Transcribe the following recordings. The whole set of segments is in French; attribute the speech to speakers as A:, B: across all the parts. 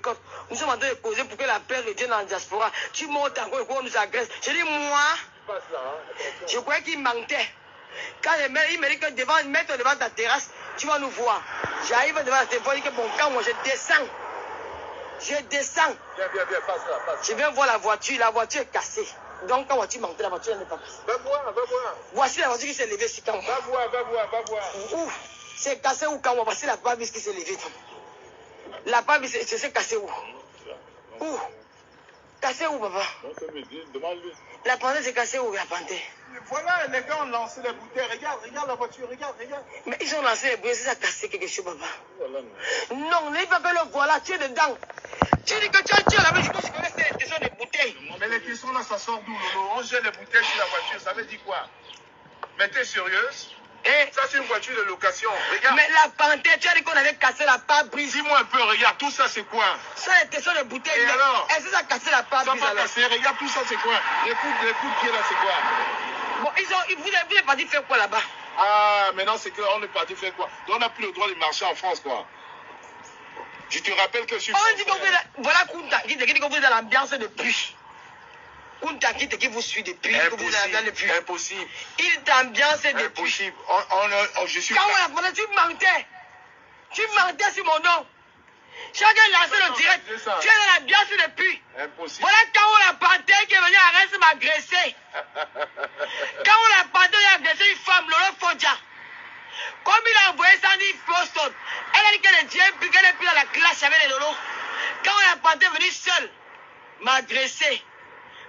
A: boycott. Nous sommes en train de causer pour que la paix revienne en diaspora. Tu montes encore et qu'on nous agresse. Je dis, moi, je croyais qu'il mentait. Quand il me dit que mettre devant ta terrasse, tu vas nous voir. J'arrive devant la téléphone, il dit que bon, quand moi je descends. Je descends.
B: Viens, passe là.
A: Je viens voir la voiture est cassée. Donc quand tu montes, la voiture n'est pas cassée.
B: Va voir.
A: Voici la voiture qui s'est levée sur Kamwa.
B: Va voir.
A: Où? C'est cassé où Kamwa? Voici la pare-brise qui s'est levée. La pare-brise, c'est cassé où? Où? Cassé où, papa?
B: Demande-lui.
A: La panthère s'est cassée où, la panthère?
B: Voilà, les gars ont lancé les bouteilles. Regarde la voiture, regarde.
A: Mais ils ont lancé les bouteilles, ça a cassé quelque chose, papa.
B: Voilà.
A: Non, n'ayez pas que le voilà, tu es dedans. Tu dis que tu as la maison, je connais ces tessons de bouteilles.
B: Mais les tessons là, ça sort d'où, Lolo? On jette les bouteilles sur la voiture, ça veut dire quoi? Mais t'es sérieuse? Ça, c'est une voiture de location. Regarde.
A: Mais la panthère, tu as dit qu'on avait cassé la pare-brise.
B: Dis-moi un peu, regarde, tout ça, c'est quoi?
A: Ça, les tessons de bouteilles.
B: Et alors?
A: Est-ce que ça a cassé la pare-brise?
B: Ça va casser, regarde, tout ça, c'est quoi? Les coups de pied là, c'est quoi?
A: Bon, vous êtes parti faire quoi là-bas?
B: Ah, maintenant, c'est qu'on est parti faire quoi? Donc, on n'a plus le droit de marcher en France, quoi. Je te rappelle que je suis.
A: On dit que vous, voilà Kuntakite qui dit que vous êtes dans l'ambiance depuis. Kuntakite qui vous suit depuis.
B: Impossible. Impossible.
A: Il t'ambiance depuis.
B: Impossible. Je suis.
A: Quand on a parlé, tu mentais. Tu mentais sur mon nom. Chacun lancé le direct. Tu es dans l'ambiance depuis.
B: Impossible.
A: Voilà quand on a parlé qui est venu à Reims m'agresser. Quand on a parlé, il a agressé une femme, Lolo Fodja. Comme il a envoyé Sandy Boston, elle a dit qu'elle est bien, puis qu'elle est plus dans la classe avec les Lolo. Quand on a parlé, venu seul, m'a agressé.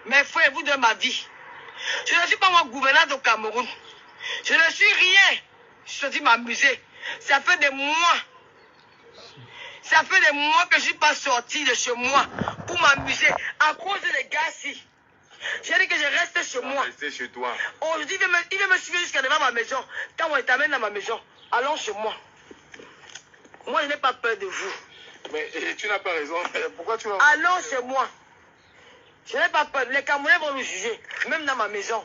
A: Mais frère, vous de ma vie. Je ne suis pas mon gouverneur au Cameroun. Je ne suis rien. Je suis sorti m'amuser. Ça fait des mois. Ça fait des mois que je ne suis pas sorti de chez moi pour m'amuser à cause des gars-ci. J'ai dit que je reste chez moi.
B: Rester chez toi.
A: Aujourd'hui, il veut me suivre jusqu'à devant ma maison. Quand on t'amène dans ma maison, allons chez moi. Moi, je n'ai pas peur de vous.
B: Mais tu n'as pas raison. Pourquoi tu vas...
A: Allons chez moi. Je n'ai pas peur. Les Camerounais vont nous juger, même dans ma maison.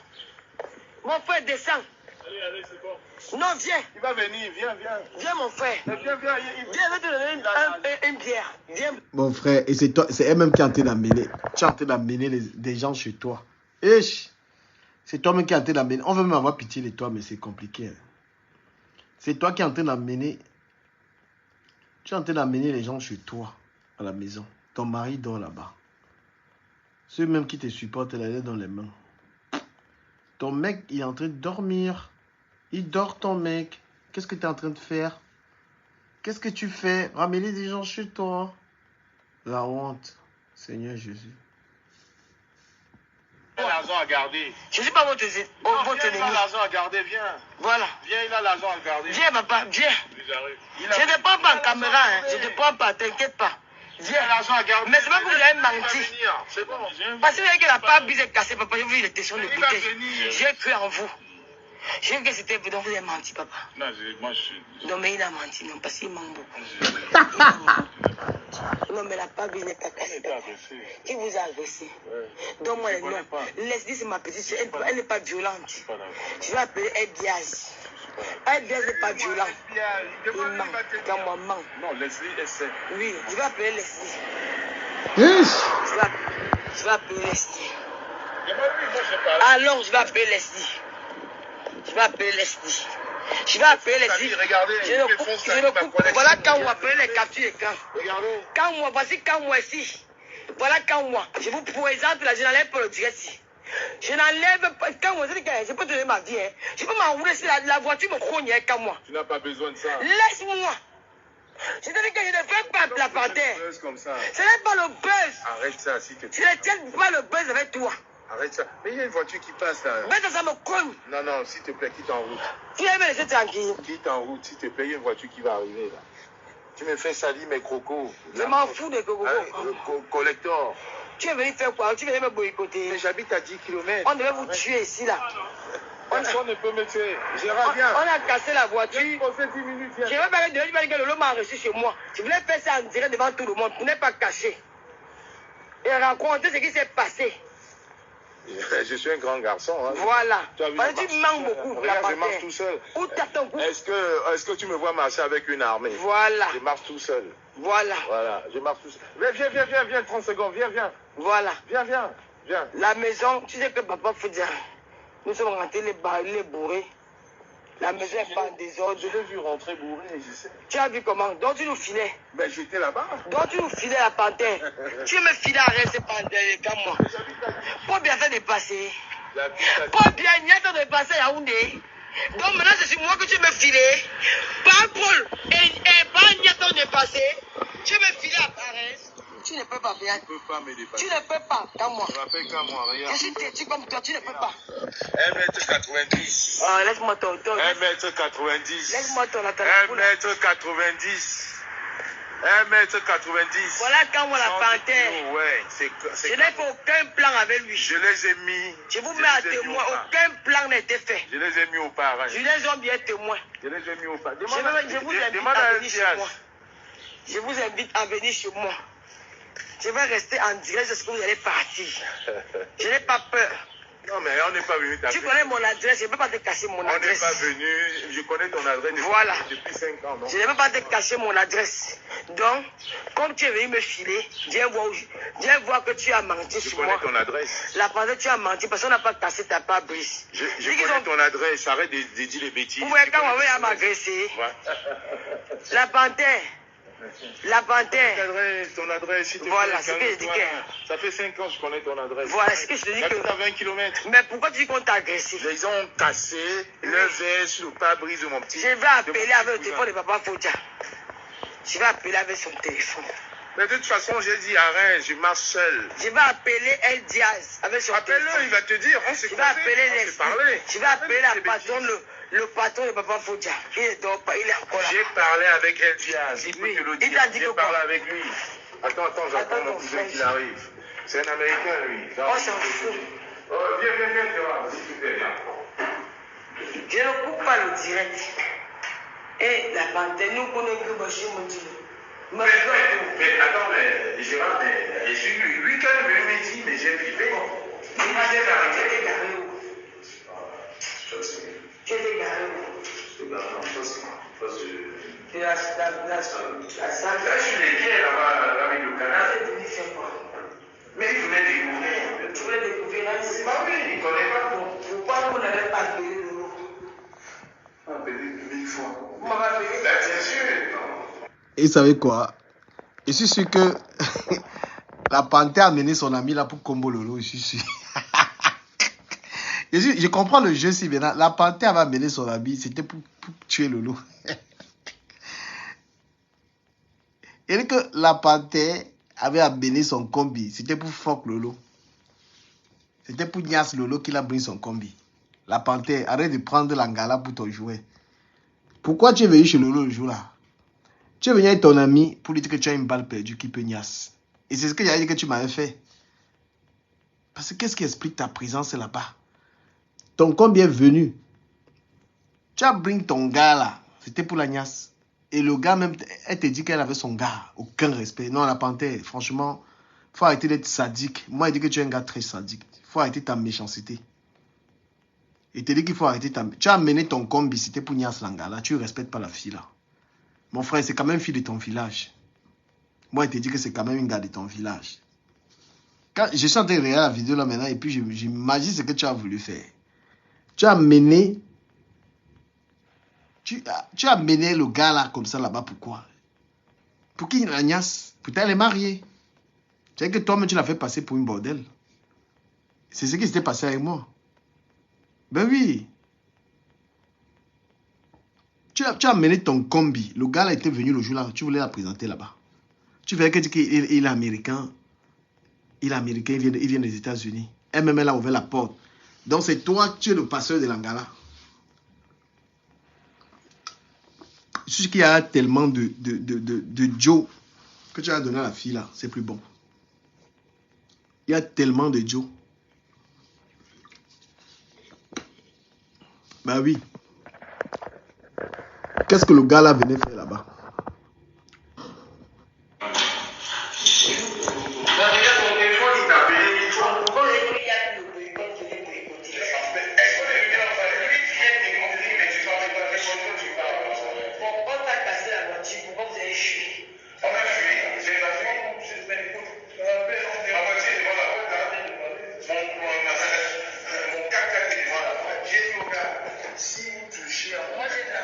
A: Mon frère, descend.
B: Allez, c'est bon.
A: Non, viens.
B: Il va venir, viens.
A: Viens, mon frère.
B: Viens.
A: Viens, je vais te donner une bière. Viens.
C: Mon frère, et c'est toi, c'est elle-même qui est en train d'amener. Tu es en train d'amener des gens chez toi. C'est toi-même qui est en train d'amener. On veut même avoir pitié de toi, mais c'est compliqué. C'est toi qui es en train d'amener. Tu es en train d'amener les gens chez toi, à la maison. Ton mari dort là-bas. Ceux même qui te supportent, elle est dans les mains. Ton mec, il est en train de dormir. Il dort, ton mec. Qu'est-ce que tu es en train de faire? Qu'est-ce que tu fais? Ramener des gens chez toi. La honte. Seigneur Jésus.
B: Il a l'argent à garder.
A: Je ne suis pas votre ennemi.
B: Il a l'argent à garder, viens.
A: Voilà.
B: Viens, il a l'argent à garder.
A: Viens, papa, viens. Je ne te prends pas en caméra, hein. Je ne te prends pas, t'inquiète pas. Viens.
B: L'argent à garder.
A: Mais c'est pas que vous avez menti.
B: C'est bon, viens.
A: Parce que vous avez que la pare-brise est cassée, papa. J'ai vu les tessons de
B: Il va
A: bouteille.
B: venir.
A: J'ai cru en vous. J'ai vu que c'était vous, donc vous avez menti, papa.
B: Non, moi je suis...
A: Non, mais il a menti, non, parce qu'il ment beaucoup. Non, mais la pare-brise n'est pas cassée. Qui vous a agressé? Donne-moi les noms. Leslie, c'est ma petite soeur. Elle n'est pas violente. Je vais appeler El Diaz. El Diaz n'est pas violent. Il ment. Quand moi ment.
B: Non, Leslie essaie.
A: Oui, je vais appeler Leslie. Je vais appeler Leslie. Alors, je vais appeler Leslie. Je vais appeler Leslie.
B: Regardez,
A: je ne coupe. Voilà quand on appelle les captures écran.
B: Regardez.
A: Quand moi, voici quand moi ici. Voilà quand moi. Je vous présente là, je n'enlève pas le direct ici. Je n'enlève pas. Quand moi, je peux te donner ma vie. Hein. Je peux m'enrouler si la voiture me cogne quand moi.
B: Tu n'as pas besoin de ça.
A: Laisse-moi. Je te dis que je ne fais pas la panthère.
B: Comme ça.
A: Ce n'est pas le buzz.
B: Arrête ça, s'il te plaît.
A: Je ne tiens pas le buzz avec toi.
B: Arrête ça. Mais il y a une voiture qui passe là.
A: Mais ça me cogne.
B: Non, s'il te plaît, quitte en route.
A: Tu vas me laisser tranquille.
B: Quitte en route, s'il te plaît, il y a une voiture qui va arriver là. Tu me fais salir mes crocos.
A: Je m'en fous de crocos.
B: Collector.
A: Tu es venu faire quoi? Tu veux me boycotter?
B: Mais j'habite à 10 km.
A: On devait vous tuer ici là.
B: Personne ne peut me tuer. Gérard, viens.
A: On a cassé la voiture.
B: J'ai 10 minutes, viens.
A: Je vais parler de lui, que le lot m'a reçu chez moi. Je voulais faire ça en direct devant tout le monde pour ne pas cacher. Et raconter ce qui s'est passé.
B: Je suis un grand garçon. Hein.
A: Voilà.
B: Tu as vu,
A: Parce que tu manques beaucoup.
B: Regarde, je marche tout seul.
A: Où t'attends?
B: Est-ce que tu me vois marcher avec une armée?
A: Voilà.
B: Je marche tout seul.
A: Voilà.
B: Voilà, je marche tout seul. Viens, 30 secondes, viens.
A: Voilà.
B: Viens.
A: La maison, tu sais que papa faut dire, nous sommes rentrés les bourrés. La maison est pas en désordre.
B: Je l'ai vu rentrer bourré, je sais.
A: Tu as vu comment? Donc tu nous filais.
B: Ben j'étais là-bas.
A: Donc tu nous filais la panthère. Tu me filais à rester panthère, comme moi. Pour bien faire dépasser. Pour bien y dépasser à Yaoundé. Donc maintenant c'est moi que tu me filais. Pas Paul et pas Niaton dépassé. Tu me filais à Paris. Tu ne peux pas bien.
B: Tu ne peux pas me dépasser.
A: Tu ne peux pas, comme moi.
B: Je m'appelle comme moi, regarde.
A: Je suis têtu comme toi, tu ne peux pas.
B: 1m90.
A: Oh, laisse-moi ton.
B: 1m90.
A: Laisse-moi ton
B: 1m90. 1m90.
A: Voilà quand moi la panthère.
B: Ouais,
A: je n'ai fait aucun plan avec lui.
B: Je les ai mis.
A: Je vous mets à témoin, aucun plan n'a été fait.
B: Je les ai mis aux parents.
A: Je les ai bien témoins.
B: Je les ai mis aux parents.
A: Je vous invite à venir chez moi. Je vous invite à venir chez moi. Je vais rester en direct jusqu'à ce que vous allez partir. Je n'ai pas peur.
B: Non, mais on n'est pas venu t'appeler.
A: Tu connais mon adresse, je ne peux pas te cacher mon adresse.
B: On n'est pas venu, je connais ton adresse depuis 5 ans. Non?
A: Je ne peux pas te cacher mon adresse. Donc, comme tu es venu me filer, viens voir que tu as menti sur moi.
B: Je connais ton adresse.
A: La panthère, tu as menti parce qu'on n'a pas cassé ta part brise.
B: Je connais ton adresse, arrête de dire les bêtises.
A: Vous voyez quand on va m'agresser. La panthère. La panthère.
B: Ton adresse, si tu
A: voilà, c'est ce que je dis.
B: Ça fait 5 ans que je connais ton adresse.
A: Voilà, c'est ce que je te dis.
B: Tu as 20 km.
A: Mais pourquoi tu dis qu'on t'a agressé?
B: Ils ont cassé leur verre sur le pare-brise de mon petit.
A: Je vais appeler avec le téléphone de papa Fodja. Je vais appeler avec son téléphone.
B: Mais de toute façon, j'ai dit arrête, je marche seul.
A: Je vais appeler El Diaz avec son téléphone.
B: Appelle-le, il va te dire, on s'est parlé.
A: Je vais appeler la patronne, le patron de papa Fodja. Il est donc pas, il est encore là.
B: J'ai parlé avec El Diaz.
A: Il t'a dit que
B: j'ai parlé avec lui. Attends, j'attends mon cousin qu'il arrive. C'est un Américain, lui.
A: On s'en fout.
B: Viens, tu vois, si tu fais bien.
A: Je ne coupe pas le direct. Et la panthère, nous connaissons que Bachir me dit.
B: Mais attends, mais Gérard, lui quand il me dit, mais j'ai flippé.
A: Tu étais garé où? Tu étais garé où? La salle.
B: Là, je suis les pieds là-bas, avec le canal.
A: Tu es venu faire quoi?
B: Mais il voulait découvrir.
A: Tu voulais découvrir là?
B: Bah oui, il ne connaît pas.
A: Pourquoi vous n'avez pas appelé de l'eau?
B: On a appelé 1000 fois.
A: Vous m'avez appelé?
B: Bien sûr.
C: Et vous savez quoi? Je suis sûr que la panthère a mené son ami là pour combo Lolo. Je suis sûr. Je comprends le jeu si bien. La panthère va mener son ami. C'était pour tuer Lolo. Et que la panthère avait amené son combi. C'était pour fuck Lolo. C'était pour Nias Lolo qu'il a pris son combi. La panthère, arrête de prendre l'angala pour ton jouet. Pourquoi tu es venu chez Lolo le jour là? Tu es venu avec ton ami pour lui dire que tu as une balle perdue qui peut Nias. Et c'est ce que j'ai dit que tu m'avais fait. Parce que qu'est-ce qui explique ta présence là-bas? Ton combi est venu. Tu as bring ton gars là. C'était pour la Nias. Et le gars même, elle te dit qu'elle avait son gars. Aucun respect. Non, la panthère, franchement, il faut arrêter d'être sadique. Moi, il dit que tu es un gars très sadique. Il faut arrêter ta méchanceté. Il te dit qu'il faut arrêter ta... Tu as amené ton combi, c'était pour Nias Langala. Tu ne respectes pas la fille là. Mon frère, c'est quand même une fille de ton village. Moi, il te dit que c'est quand même une gars de ton village. Quand je suis en train de regarder la vidéo là maintenant, et puis j'imagine ce que tu as voulu faire. Tu as amené... Tu as amené le gars là, comme ça, là-bas, pourquoi? Pour qui la Nias? Putain, elle est mariée. Tu sais que toi-même, tu l'as fait passer pour une bordel. C'est ce qui s'était passé avec moi. Ben oui. Tu as amené ton combi. Le gars là était venu le jour là. Tu voulais la présenter là-bas. Tu voulais que qu'il est américain. Il est américain, il vient des États-Unis. Elle-même, elle a ouvert la porte. Donc c'est toi, tu es le passeur de l'Angala. Je suis sûr qu'il y a tellement de Joe que tu as donné à la fille là. C'est plus bon. Il y a tellement de Joe. Bah oui. Qu'est-ce que le gars là venait faire là-bas?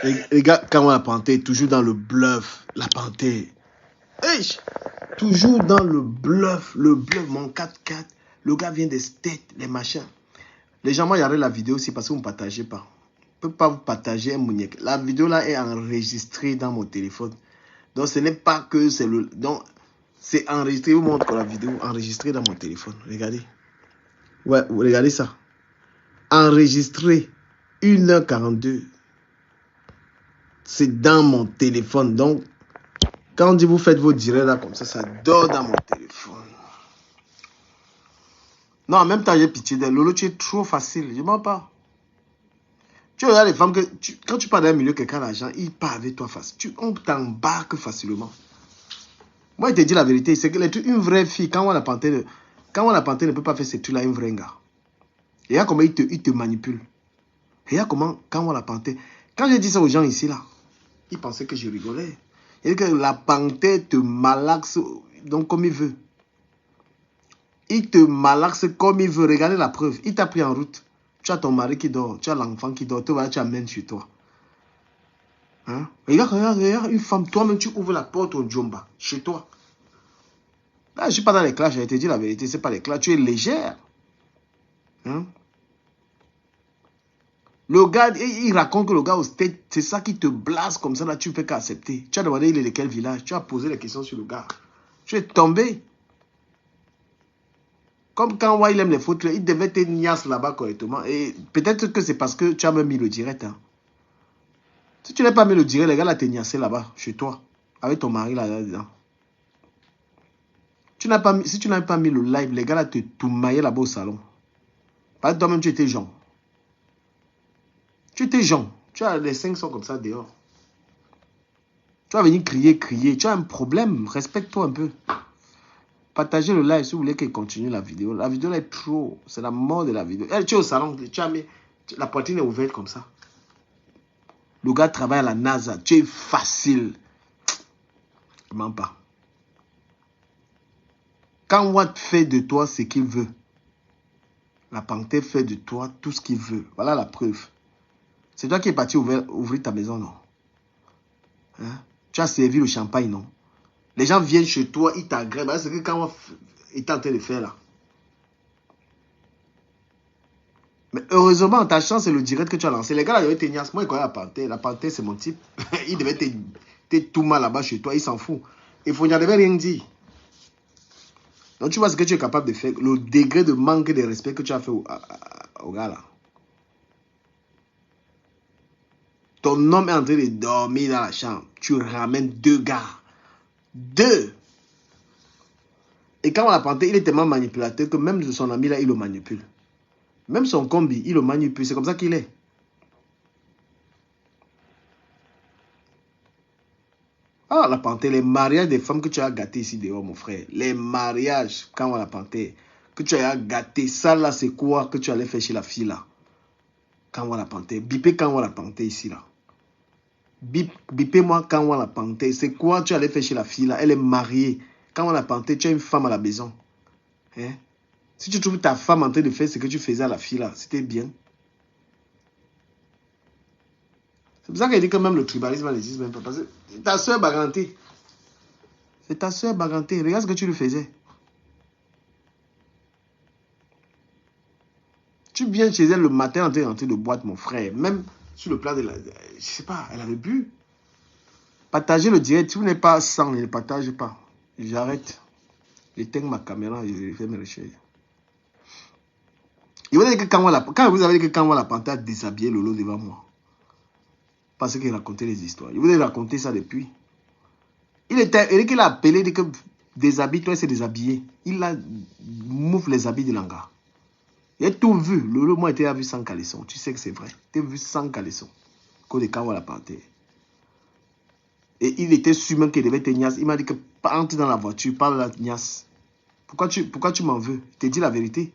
C: Les gars, quand on la panthère, toujours dans le bluff. La panthère. Hey, toujours dans le bluff, mon 4-4. Le gars vient des States, les machins. Les gens, moi, regardez la vidéo aussi parce que vous ne partagez pas. Je ne peux pas vous partager un mouniette. La vidéo là est enregistrée dans mon téléphone. Donc, ce n'est pas que c'est le... Donc, c'est enregistré. Je vous montre la vidéo enregistrée dans mon téléphone. Regardez. Ouais, regardez ça. Enregistré 1h42. C'est dans mon téléphone. Donc, quand on dit vous faites vos directs là comme ça dort dans mon téléphone. Non, en même temps, j'ai pitié d'elle. Lolo, tu es trop facile. Je m'en parle. Tu regardes les femmes que... quand tu parles d'un milieu, quelqu'un a l'argent, il part avec toi facile. On t'embarque facilement. Moi, je te dis la vérité. C'est que une vraie fille, quand on la panthère ne peut pas faire ce truc-là, un vrai gars. Et regarde comment il te manipule. Et regarde comment, quand on la panthère... Quand j'ai dit ça aux gens ici, là, ils pensaient que je rigolais. Et que la panthère te malaxe donc comme il veut. Il te malaxe comme il veut. Regardez la preuve. Il t'a pris en route. Tu as ton mari qui dort. Tu as l'enfant qui dort. Tu amènes chez toi. Hein? Regarde, une femme. Toi-même, tu ouvres la porte au Djomba. Chez toi. Là, je ne suis pas dans les clashs. J'ai te dit la vérité. Ce n'est pas les clashs. Tu es légère. Hein? Le gars, il raconte que le gars au State, c'est ça qui te blase comme ça. Là, tu ne peux qu'accepter. Tu as demandé il est de quel village. Tu as posé les questions sur le gars. Tu es tombé. Comme quand il aime les fautes, il devait te niasse là-bas correctement. Et peut-être que c'est parce que tu as même mis le direct. Hein. Si tu n'as pas mis le direct, les gars là te niassé là-bas, chez toi. Avec ton mari là-dedans. Si tu n'as pas mis le live, les gars là te toumaillent là-bas au salon. Parce que toi-même tu étais Jean. Tu étais Jean. Tu as les 500 comme ça dehors. Tu vas venir crier. Tu as un problème. Respecte-toi un peu. Partagez le live si vous voulez qu'il continue la vidéo. La vidéo là est trop. C'est la mort de la vidéo. Tu es au salon. La poitrine est ouverte comme ça. Le gars travaille à la NASA. Tu es facile. Je m'en pas. Quand Watt fait de toi ce qu'il veut, la panthère fait de toi tout ce qu'il veut. Voilà la preuve. C'est toi qui es parti ouvrir ta maison, non? Hein? Tu as servi le champagne, non? Les gens viennent chez toi, ils t'agrément. C'est ce que quand il est en train de faire là. Mais heureusement, ta chance, c'est le direct que tu as lancé. Les gars, là, ils devaient te niasse. Moi, je connais la panthère. La panthère, c'est mon type. Il devait te tout mal là-bas chez toi. Il s'en fout. Il faut n'y avait rien dit. Donc, tu vois ce que tu es capable de faire. Le degré de manque de respect que tu as fait au gars là. Ton homme est en train de dormir dans la chambre. Tu ramènes 2 gars. 2. Et quand on l'a panthère, il est tellement manipulateur que même son ami là, il le manipule. Même son combi, il le manipule. C'est comme ça qu'il est. Ah, la panthère, les mariages des femmes que tu as gâtées ici dehors, mon frère. Les mariages, quand on la panthère, que tu as gâté, ça là, c'est quoi que tu allais faire chez la fille là? Quand on la panthère. Bipez quand on la panthère ici là. Bipez-moi quand on la panthère. C'est quoi tu allais faire chez la fille là? Elle est mariée. Quand on la panthère, tu as une femme à la maison. Hein? Si tu trouves ta femme en train de faire ce que tu faisais à la fille là, c'était bien. C'est pour ça qu'elle dit que même le tribalisme n'existe même pas. Parce que ta soeur Baganté. C'est ta soeur Baganté. Regarde ce que tu lui faisais. Tu viens chez elle le matin en train de rentrer de boîte, mon frère. Même sur le plan de la... Je sais pas, elle avait bu. Partagez le direct. Si vous n'êtes pas 100, ne le partagez pas. J'arrête. J'éteins ma caméra et je fais mes recherches. Il vous dire que quand vous avez dit que quand on la panthère a déshabillé Lolo devant moi. Parce qu'il racontait les histoires. Il voulait raconter ça depuis. Il a appelé, il dit que déshabille-toi, c'est déshabillé. Il a mouffe les habits de l'anga. Il a tout vu. Lolo, moi, il a vu sans caleçon. Tu sais que c'est vrai. Il a vu sans caleçon. Quand on la panthère. Et il était sûr même qu'il devait te niasse. Il m'a dit que entre dans la voiture, parle de la niasse. Pourquoi tu m'en veux? Je t'ai dit la vérité.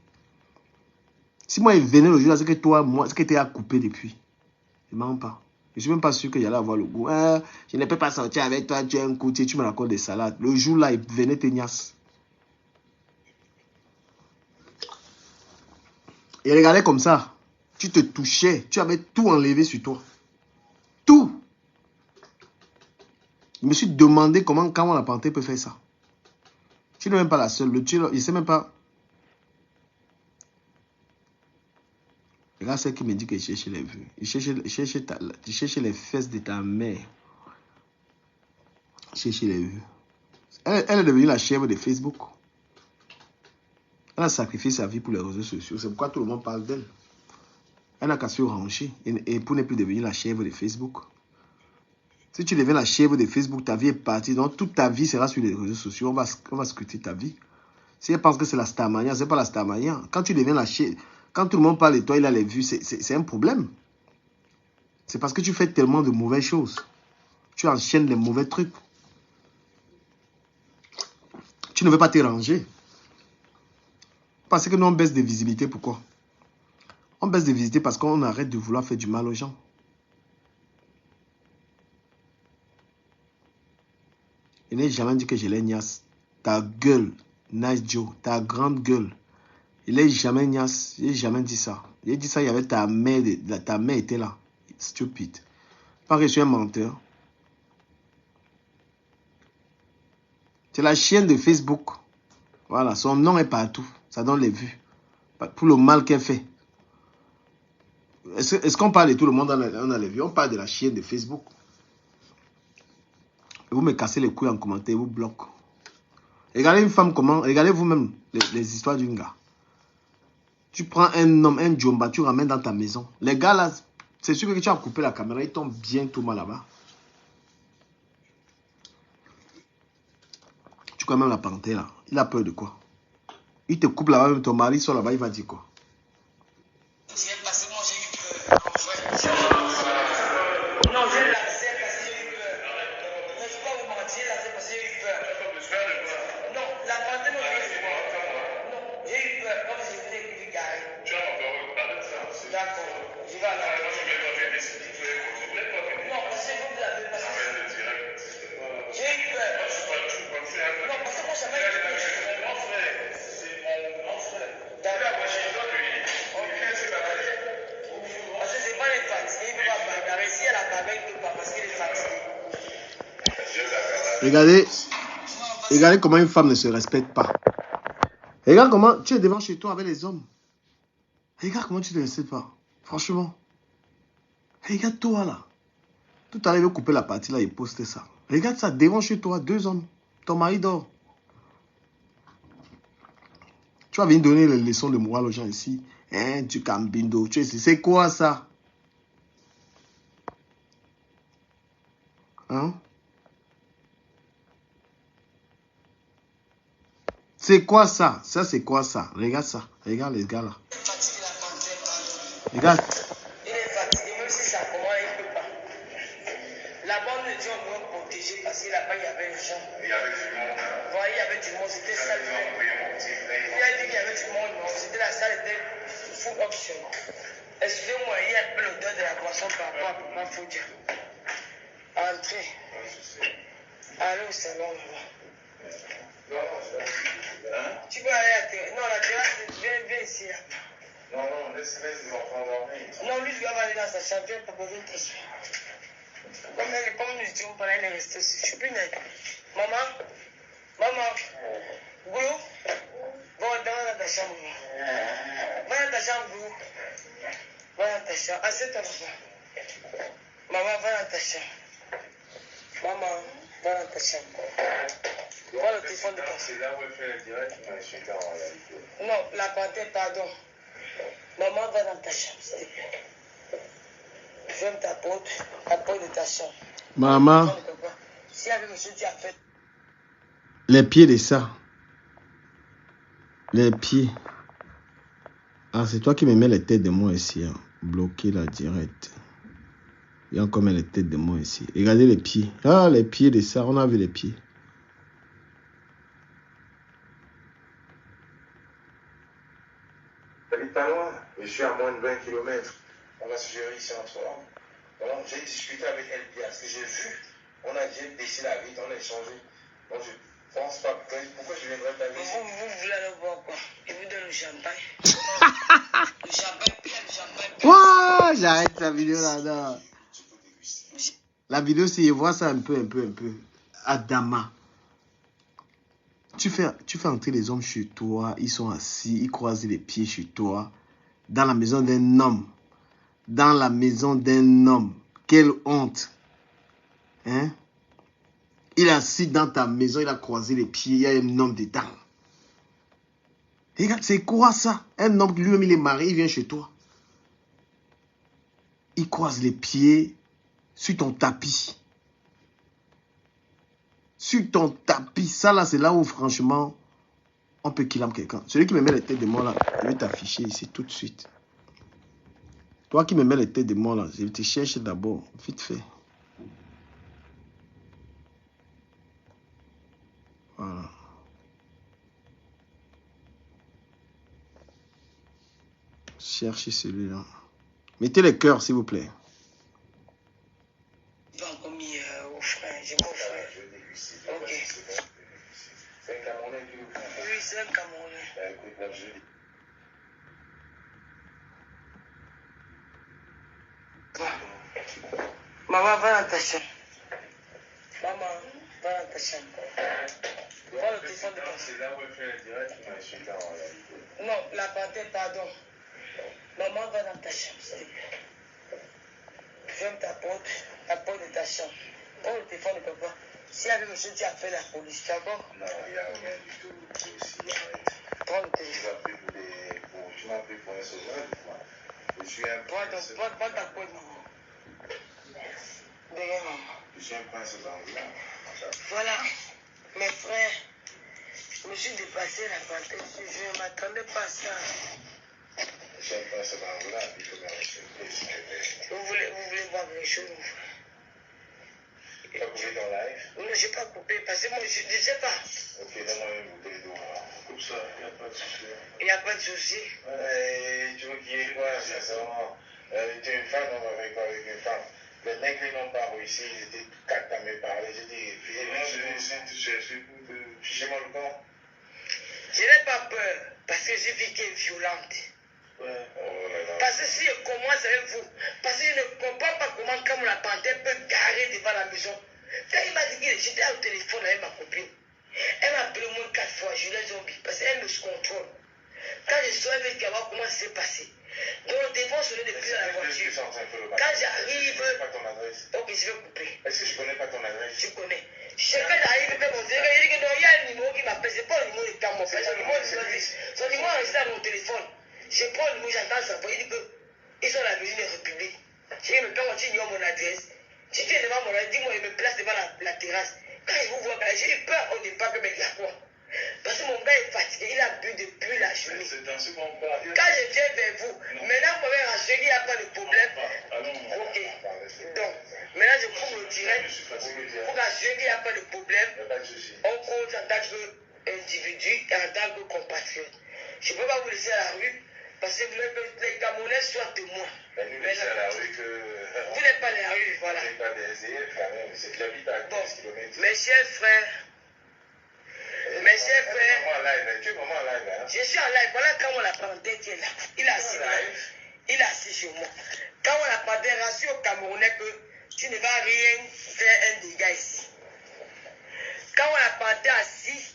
C: Si moi, il venait le jour là, c'est que toi, moi, c'est que tu as coupé depuis. Je ne mens pas. Je ne suis même pas sûr qu'il allait avoir le goût. Je ne peux pas sortir avec toi, tu as un côté, tu me racontes des salades. Le jour là, il venait te niasse. Et regardez comme ça. Tu te touchais. Tu avais tout enlevé sur toi. Tout. Je me suis demandé comment la Panthère peut faire ça. Tu n'es même pas la seule. Le tueur, il ne sait même pas. Regarde celle qui me dit qu'il cherche les vues. Il cherche les fesses de ta mère. Il cherche les vues. Elle est devenue la chèvre de Facebook. Elle a sacrifié sa vie pour les réseaux sociaux. C'est pourquoi tout le monde parle d'elle. Elle n'a qu'à se ranger et pour ne plus devenir la chèvre de Facebook. Si tu deviens la chèvre de Facebook, ta vie est partie. Donc toute ta vie sera sur les réseaux sociaux. On va scruter ta vie. Si elle pense que c'est la Starmania, ce n'est pas la Starmania. Quand tu deviens la chèvre, quand tout le monde parle de toi, il a les vues, c'est un problème. C'est parce que tu fais tellement de mauvaises choses. Tu enchaînes les mauvais trucs. Tu ne veux pas te ranger. Parce que nous, on baisse de visibilité. Pourquoi? On baisse de visibilité parce qu'on arrête de vouloir faire du mal aux gens. Il n'est jamais dit que je l'ai niasse. Ta gueule, Nice Joe, ta grande gueule. Il n'est jamais niasse. Il n'a jamais dit ça. Il a dit ça, il y avait ta mère. Ta mère était là. Stupide. Pas que je suis un menteur. C'est la chienne de Facebook. Voilà, son nom est partout. Ça donne les vues. Pour le mal qu'elle fait. Est-ce qu'on parle de tout le monde on a les vues? On parle de la chienne de Facebook. Et vous me cassez les couilles en commentaire, vous bloquez. Regardez une femme comment... Regardez vous-même les histoires d'une gars. Tu prends un homme, un jomba, tu ramènes dans ta maison. Les gars là, c'est sûr que tu as coupé la caméra, ils tombent bien tout mal là-bas. Tu connais même la panthère là. Il a peur de quoi? Il te coupe là-bas, même ton mari sort là-bas, il va dire quoi? Regardez comment une femme ne se respecte pas. Regarde comment tu es devant chez toi avec les hommes. Regarde comment tu ne te respectes pas. Franchement. Regarde toi là. Tout à l'heure, il veut couper la partie là et poster ça. Regarde ça, devant chez toi, 2 hommes. Ton mari dort. Tu vas venir donner les leçons de morale aux gens ici. Hein, tu cambindo. C'est quoi ça? Hein? C'est quoi ça? Ça, c'est quoi ça? Regarde ça. Regarde les gars là. Regarde.
A: Il est fatigué, même si ça commence, il ne peut pas. Là-bas, on nous dit on doit protéger parce que là-bas, il y avait des gens. Il y avait du monde. Voilà, il y avait du monde, c'était ça. Il a dit qu'il y avait du monde, non, c'était la salle, était full option. Excusez-moi, il y a un peu l'odeur de la boisson par rapport à ma Foudia. Entrez. Allez au salon là-bas. Tu peux aller à la terrasse. Non, la terrasse, viens ici.
B: Non, laisse les enfants dormir.
A: Non, lui, je dois aller dans sa chambre, viens proposer une question. Comme nous étions pendant les restos, je suis plus net. Maman, Boulou, va dans ta chambre. Va dans ta chambre, Boulou. Va dans ta chambre. Assieds-toi, papa. Maman, va dans ta chambre. Maman, va dans ta chambre. Prends le téléphone de personne.
B: C'est là où elle fait le direct, mais je suis en réalité.
A: Non, la panthère, pardon. Maman, va dans ta chambre, s'il te plaît. Ferme ta porte de ta chambre.
C: Maman.
A: Si avec monsieur, tu as fait.
C: Les pieds de ça. Les pieds. Ah, c'est toi qui me mets les têtes de moi ici. Hein. Bloqué la direct. Il y a encore les têtes de moi ici. Regardez les pieds. Ah, les pieds de ça. On a vu les pieds.
B: J'habite pas loin. Je suis à moins de 20 km. On va se gérer ici entre nous. Donc, j'ai discuté avec elle, parce que j'ai vu, on a déjà baissé la vitre, on a échangé. Donc, je pense pas. Pourquoi je viendrais pas ici?
A: Vous voulez aller voir quoi? Il vous donne le champagne. Le champagne, plein de champagne.
C: Wow, j'arrête la vidéo là-dedans.
A: Le
C: La vidéo, si je vois ça un peu. Adama. Tu fais entrer les hommes chez toi. Ils sont assis. Ils croisent les pieds chez toi. Dans la maison d'un homme. Dans la maison d'un homme. Quelle honte. Hein? Il est assis dans ta maison. Il a croisé les pieds. Il y a un homme dedans. Regarde, c'est quoi ça? Un homme, lui-même, il est marié. Il vient chez toi. Il croise les pieds sur ton tapis. Sur ton tapis. Ça, là, c'est là où, franchement, on peut killer quelqu'un. Celui qui me met les têtes de mort, là, je vais t'afficher ici tout de suite. Toi qui me mets les têtes de mort, là, je vais te chercher d'abord. Vite fait. Voilà. Cherchez celui-là. Mettez les cœurs, s'il vous plaît.
A: J'ai encore mis au frère. J'ai mon frère. Ok.
B: C'est un Camerounais qui vous fait.
A: Oui, c'est un Camerounais.
B: Écoute, là, je dis.
A: Maman, va dans ta chambre. Maman, va dans ta chambre. Prends le téléphone de ta
B: C'est là où elle fait le direct, mais je suis là en réalité.
A: Non, la panthère, pardon. Maman, va dans ta chambre, s'il te plaît. Ferme ta porte, la porte de ta chambre. Prends le téléphone de papa. Si avec monsieur, tu as fait la police, d'accord?
B: Non, il n'y a rien du tout. C'est aussi, arrête.
A: Prends le téléphone.
B: Tu m'as pris pour un sauvage, moi. Je suis un prince.
A: Prends ta porte, maman. Derrière maman.
B: Je suis un prince d'Angola.
A: Voilà, mes frères, je me suis dépassé la panthère. Je ne m'attendais pas à ça.
B: Je suis un prince d'Angola, il faut me respecter, s'il te plaît.
A: Vous voulez voir quelque chose, mon frère?
B: Tu as coupé ton live?
A: Non, je n'ai pas coupé parce que moi, je ne sais pas.
B: Ok, donne-moi une bouteille d'eau. Comme ça, il n'y a pas de souci.
A: Il n'y a pas de souci.
B: Tu veux qu'il y ait quoi, sincèrement? Tu es une femme, on va faire quoi avec une femme? Les mecs, ils n'ont pas réussi, ils étaient 4 à me parler. J'ai dit, fichez-moi le camp.
A: Je n'ai pas peur parce que j'ai vu qu'elle est violente.
B: Ouais. Oh là là.
A: Parce que si je commence avec vous, parce que je ne comprends pas comment comme la panthère peut garer devant la maison. Quand il m'a dit que j'étais au téléphone avec ma copine, elle m'a appelé au moins 4 fois, je l'ai zombie, parce qu'elle me contrôle. Quand je suis avec elle, comment ça s'est passé. Donc le téléphone sonnait depuis la voiture. Quand j'arrive, ok, je vais couper.
B: Est-ce que je connais pas ton adresse?
A: Tu connais. Je sais quand j'arrive, il dit que non, il y a un numéro qui m'appelle, c'est pas le numéro de Camon, son numéro est resté dans mon téléphone. Je prends le numéro, j'entends sa voix, il dit qu'ils sont à la maison de la République. Je dis, mais quand tu ignores mon adresse, tu viens devant mon adresse, dis-moi, il me place devant la terrasse. Quand je vous vois, j'ai eu peur au départ que, mais il y a quoi? Parce que mon gars est fatigué, il a bu depuis la journée.
B: C'est dans ce qu'on parle.
A: Quand je viens vers vous, maintenant vous m'avez rassuré qu'il n'y a pas de problème. Ok. Donc, maintenant je coupe le direct pour rassurer qu'il n'y a pas de problème. On compte en tant qu'individu et en tant que compatriote. Je ne peux pas vous laisser à la rue parce que les Camerounais soient témoins.
B: Nous laisser à la rue que.
A: Vous n'êtes pas la rue, voilà.
B: Vous n'êtes pas des SDF quand même. C'est que j'habite à 15 km.
A: Mes chers frères. Mes chers frères,
B: tu es vraiment en live, hein?
A: je suis en live. Voilà quand on la panthère qui est là. Il est assis là. Il est assis sur moi. Quand on la panthère, rassure au Camerounais que tu ne vas rien faire un dégât ici. Quand on la panthère assis,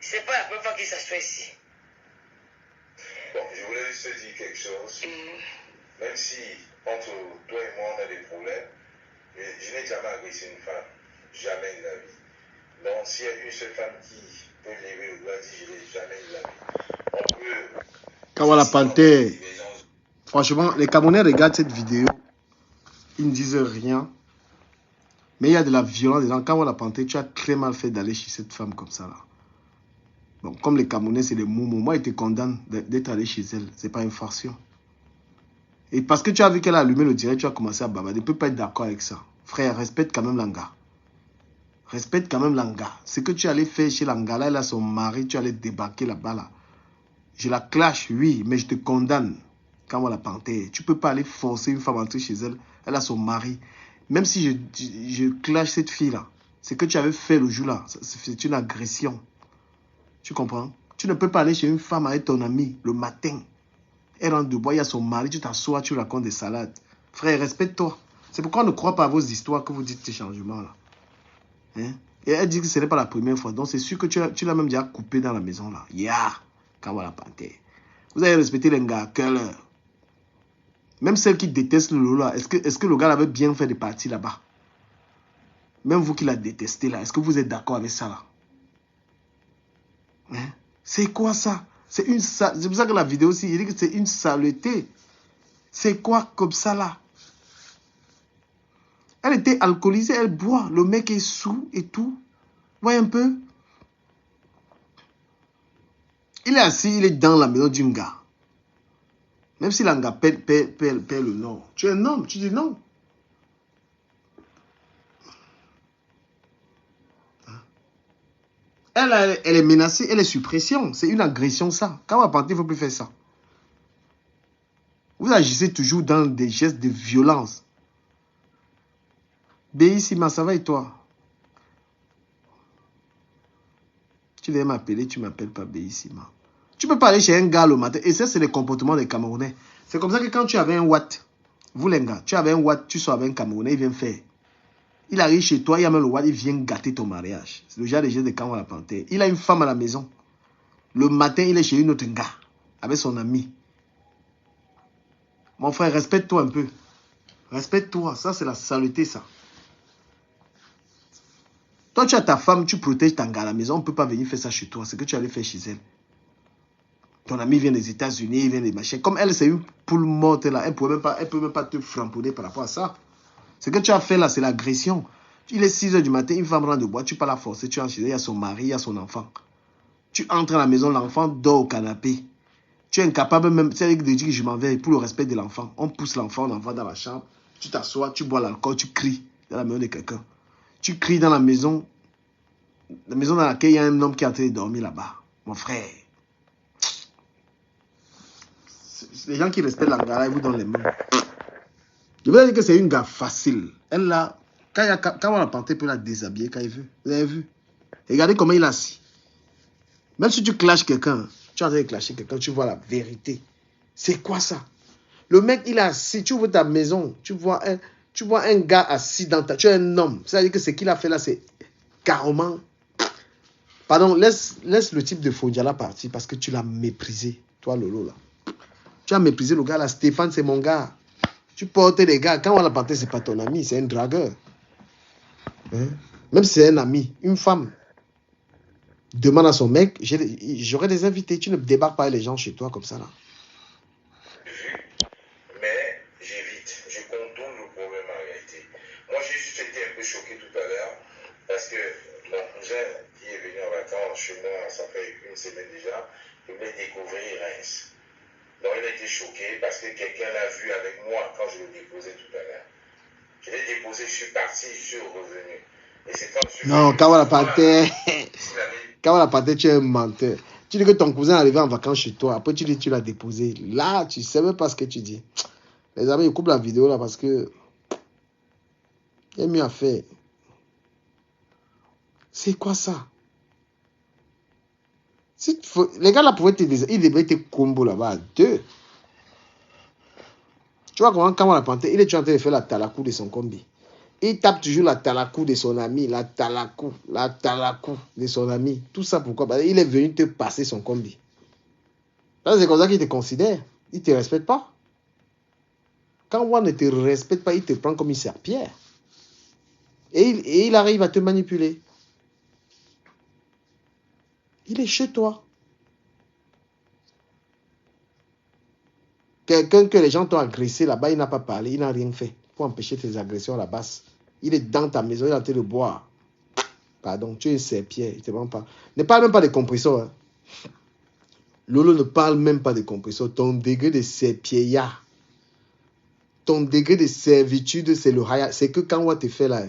A: c'est pas la première fois qu'il s'assoit ici.
B: Bon, je voulais juste te dire quelque chose. Même si entre toi et moi on a des problèmes, je n'ai jamais agressé une femme. Jamais de la vie. Donc, s'il y a une seule femme qui peut lever le doigt, je ne l'ai jamais eu la vie. On peut.
C: Quand on la panthère, franchement, les Camerounais regardent cette vidéo, ils ne disent rien. Mais il y a de la violence dedans. Quand on la panthère, tu as très mal fait d'aller chez cette femme comme ça là. Bon, comme les Camerounais, c'est des moumous. Moi, ils te condamnent d'être allé chez elle. C'est pas une infraction. Et parce que tu as vu qu'elle a allumé le direct, tu as commencé à bavarder. Tu ne peux pas être d'accord avec ça. Frère, respecte quand même l'anga. Respecte quand même l'anga. Ce que tu allais faire chez l'anga, là, elle a son mari, tu allais débarquer là-bas, là. Je la clash, oui, mais je te condamne quand on la panthère. Tu ne peux pas aller forcer une femme à entrer chez elle. Elle a son mari. Même si je clash cette fille-là, ce que tu avais fait le jour-là, c'est une agression. Tu comprends? Tu ne peux pas aller chez une femme avec ton ami le matin. Elle rentre de bois, il y a son mari, tu t'assois, tu racontes des salades. Frère, respecte-toi. C'est pourquoi on ne croit pas à vos histoires que vous dites ces changements-là. Hein? Et elle dit que ce n'est pas la première fois. Donc c'est sûr que tu l'as même déjà coupé dans la maison là. Kawa la panthère. Vous avez respecté les gars, quelle heure. Même celle qui déteste le Lolo là, est-ce que le gars avait bien fait de partir là-bas? Même vous qui la détestez là, est-ce que vous êtes d'accord avec ça là? Hein? C'est quoi ça? C'est pour ça que la vidéo aussi, il dit que c'est une saleté. C'est quoi comme ça là? Elle était alcoolisée, elle boit. Le mec est sous et tout. Voyez un peu. Il est assis, il est dans la maison d'un gars. Même si l'anga perd le nom. Tu es un homme, tu dis non. Elle est menacée, elle est sous pression. C'est une agression ça. Quand on va partir, il ne faut plus faire ça. Vous agissez toujours dans des gestes de violence. Béissima, ça va et toi? Tu viens m'appeler, tu ne m'appelles pas Béissima. Tu peux pas aller chez un gars le matin. Et ça, c'est le comportement des Camerounais. C'est comme ça que quand tu avais un Watt, vous les gars, tu avais un Watt, tu sors avec un Camerounais, il vient faire. Il arrive chez toi, il y a même le Watt, il vient gâter ton mariage. C'est le genre de gestes de Cameroun à la panthère. Il a une femme à la maison. Le matin, il est chez une autre gars, avec son ami. Mon frère, respecte-toi un peu. Respecte-toi, ça c'est la saleté, ça. Toi, tu as ta femme, tu protèges ta gars à la maison, on ne peut pas venir faire ça chez toi. C'est que tu allais faire chez elle. Ton ami vient des États-Unis, il vient des machins. Comme elle, c'est une poule morte là, elle ne peut même pas te framponner par rapport à ça. Ce que tu as fait là, c'est l'agression. Il est 6 h du matin, une femme rentre de bois, tu ne peux pas la forcer, tu entres chez elle, il y a son mari, il y a son enfant. Tu entres à la maison, l'enfant dort au canapé. Tu es incapable même, c'est de dire que je m'en vais pour le respect de l'enfant. On pousse l'enfant, on l'envoie dans la chambre, tu t'assois, tu bois l'alcool, tu cries dans la maison de quelqu'un. Tu cries dans la maison dans laquelle il y a un homme qui est en train de dormir là-bas. Mon frère. Les gens qui respectent la gare, ils vous donnent les mains. Je veux dire que c'est une gare facile. Elle là, quand on la panthère peut la déshabiller quand il veut. Vous avez vu? Regardez comment il est assis. Même si tu clashes quelqu'un, tu es en train de clasher quelqu'un, tu vois la vérité. C'est quoi ça? Le mec, il est assis, tu ouvres ta maison, tu vois un gars assis dans ta... Tu es un homme. C'est-à-dire que ce qu'il a fait là, c'est carrément... Pardon, laisse le type de Fondiala partir parce que tu l'as méprisé. Toi, Lolo, là. Tu as méprisé le gars là. Stéphane, c'est mon gars. Tu portes les gars. Quand on l'a porté, c'est pas ton ami, c'est un dragueur. Hein? Même si c'est un ami, une femme demande à son mec, j'aurais des invités. Tu ne débarques pas les gens chez toi comme ça là.
B: Mais j'évite, je contourne le problème en réalité. Moi, j'ai juste été un peu choqué tout à l'heure parce que mon cousin qui est venu en vacances chez moi, ça fait une semaine déjà, il voulait découvrir Reims. Donc, il a été choqué parce que quelqu'un l'a vu avec moi quand je le déposais tout à l'heure. Je l'ai déposé, je suis parti, je suis revenu. Et c'est quand je suis
C: non, Kawala Panthère. Kawala Panthère, tu es un menteur. Tu dis que ton cousin est arrivé en vacances chez toi. Après, tu dis que tu l'as déposé. Là, tu ne sais même pas ce que tu dis. Les amis, ils coupent la vidéo là parce que il y a mieux à faire. C'est quoi ça? Les gars là pouvaient te dire, ils devraient te combo là-bas à 2. Tu vois comment Kawala Panthère, il est toujours en train de faire la talakou de son combi. Il tape toujours la talakou de son ami, la talakou de son ami. Tout ça pourquoi? Parce qu'il est venu te passer son combi. C'est comme ça qu'il te considère. Il ne te respecte pas. Quand on ne te respecte pas, il te prend comme une serpillère. Et il arrive à te manipuler. Il est chez toi. Quelqu'un que les gens t'ont agressé là-bas, il n'a pas parlé, il n'a rien fait pour empêcher tes agressions là-bas. Il est dans ta maison, il est en train de boire. Pardon, tu es un serpillère, il te prend pas. Ne parle même pas de compresseur. Hein. Lolo ne parle même pas de compresseur. Ton degré de serpillère, ton degré de servitude, c'est le haya. C'est que quand on va te faire là,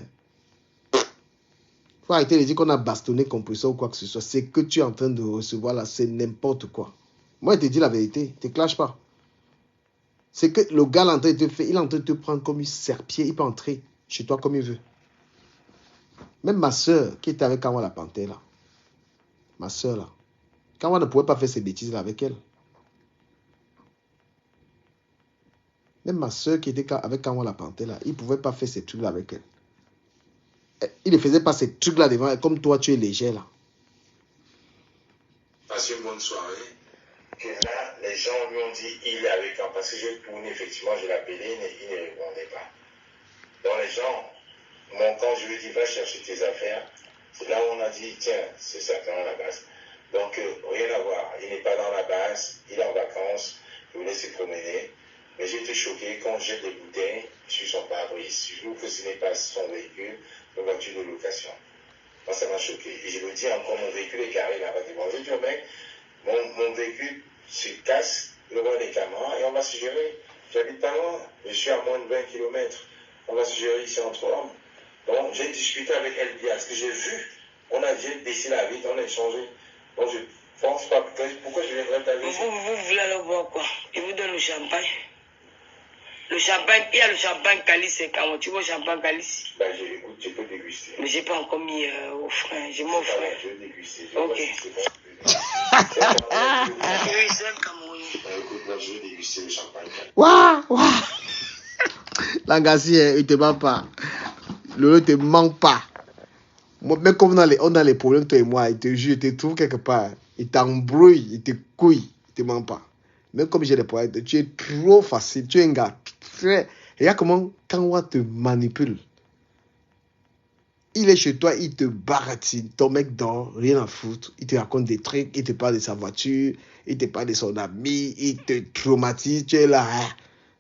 C: faut arrêter de dire qu'on a bastonné compresseur ou quoi que ce soit. C'est que tu es en train de recevoir là, c'est n'importe quoi. Moi, je te dis la vérité, ne te clash pas. C'est que le gars, il est en train de te prendre comme une serpillère. Il peut entrer chez toi comme il veut. Même ma soeur qui était avec Kawa la panthère là. Ma soeur là. Kawa ne pouvait pas faire ces bêtises là avec elle. Même ma soeur qui était avec Kanwa la panthère là, il ne pouvait pas faire ces trucs-là avec elle. Il ne faisait pas ces trucs-là devant elle, comme toi, tu es léger là.
B: Passez une bonne soirée. Que là, les gens lui ont dit, il est avec moi. Parce que j'ai tourné, effectivement, je l'appelais, il ne répondait pas. Donc les gens, quand je lui ai dit, va chercher tes affaires, c'est là où on a dit, tiens, c'est certainement la base. Donc, rien à voir. Il n'est pas dans la base, il est en vacances, il voulait se promener. Mais j'ai été choqué quand j'ai des bouteilles sur son pare-brise. Je trouve que ce n'est pas son véhicule, une voiture de location. Moi, ça m'a choqué. Et je me dis encore, mon véhicule est carré là-bas. J'ai dit au mec, mon véhicule se casse, il va des caméras et on va se gérer. J'habite pas loin, je suis à moins de 20 km. On va se gérer ici entre hommes. Donc, j'ai discuté avec LBA. Ce que j'ai vu, on a déjà baissé la vitre, on a échangé. Donc, je pense pas. Pourquoi je viendrais t'aller?
A: Vous voulez alors boire quoi? Il vous donne le champagne. Le champagne, il y a le champagne calice, c'est quand tu vois le champagne calice.
B: Ben, écoute, tu peux déguster.
A: Mais j'ai pas encore mis au frein, j'ai mon frein.
B: Je vais déguster.
A: Ok.
B: Oui,
A: c'est un Camerounais.
B: Écoute, moi, je vais déguster le champagne.
C: Waouh, waouh. Langassi, il ne te ment pas. Le ne te ment pas. Moi, même comme on a les problèmes, toi et moi, il te jure, il te trouve quelque part. Il t'embrouille, il te couille, il ne te ment pas. Même comme j'ai des problèmes, tu es trop facile. Tu es un gars très... Regarde comment Kanwa te manipule. Il est chez toi, il te baratine. Ton mec dort, rien à foutre. Il te raconte des trucs, il te parle de sa voiture, il te parle de son ami, il te traumatise. Tu es là. Hein.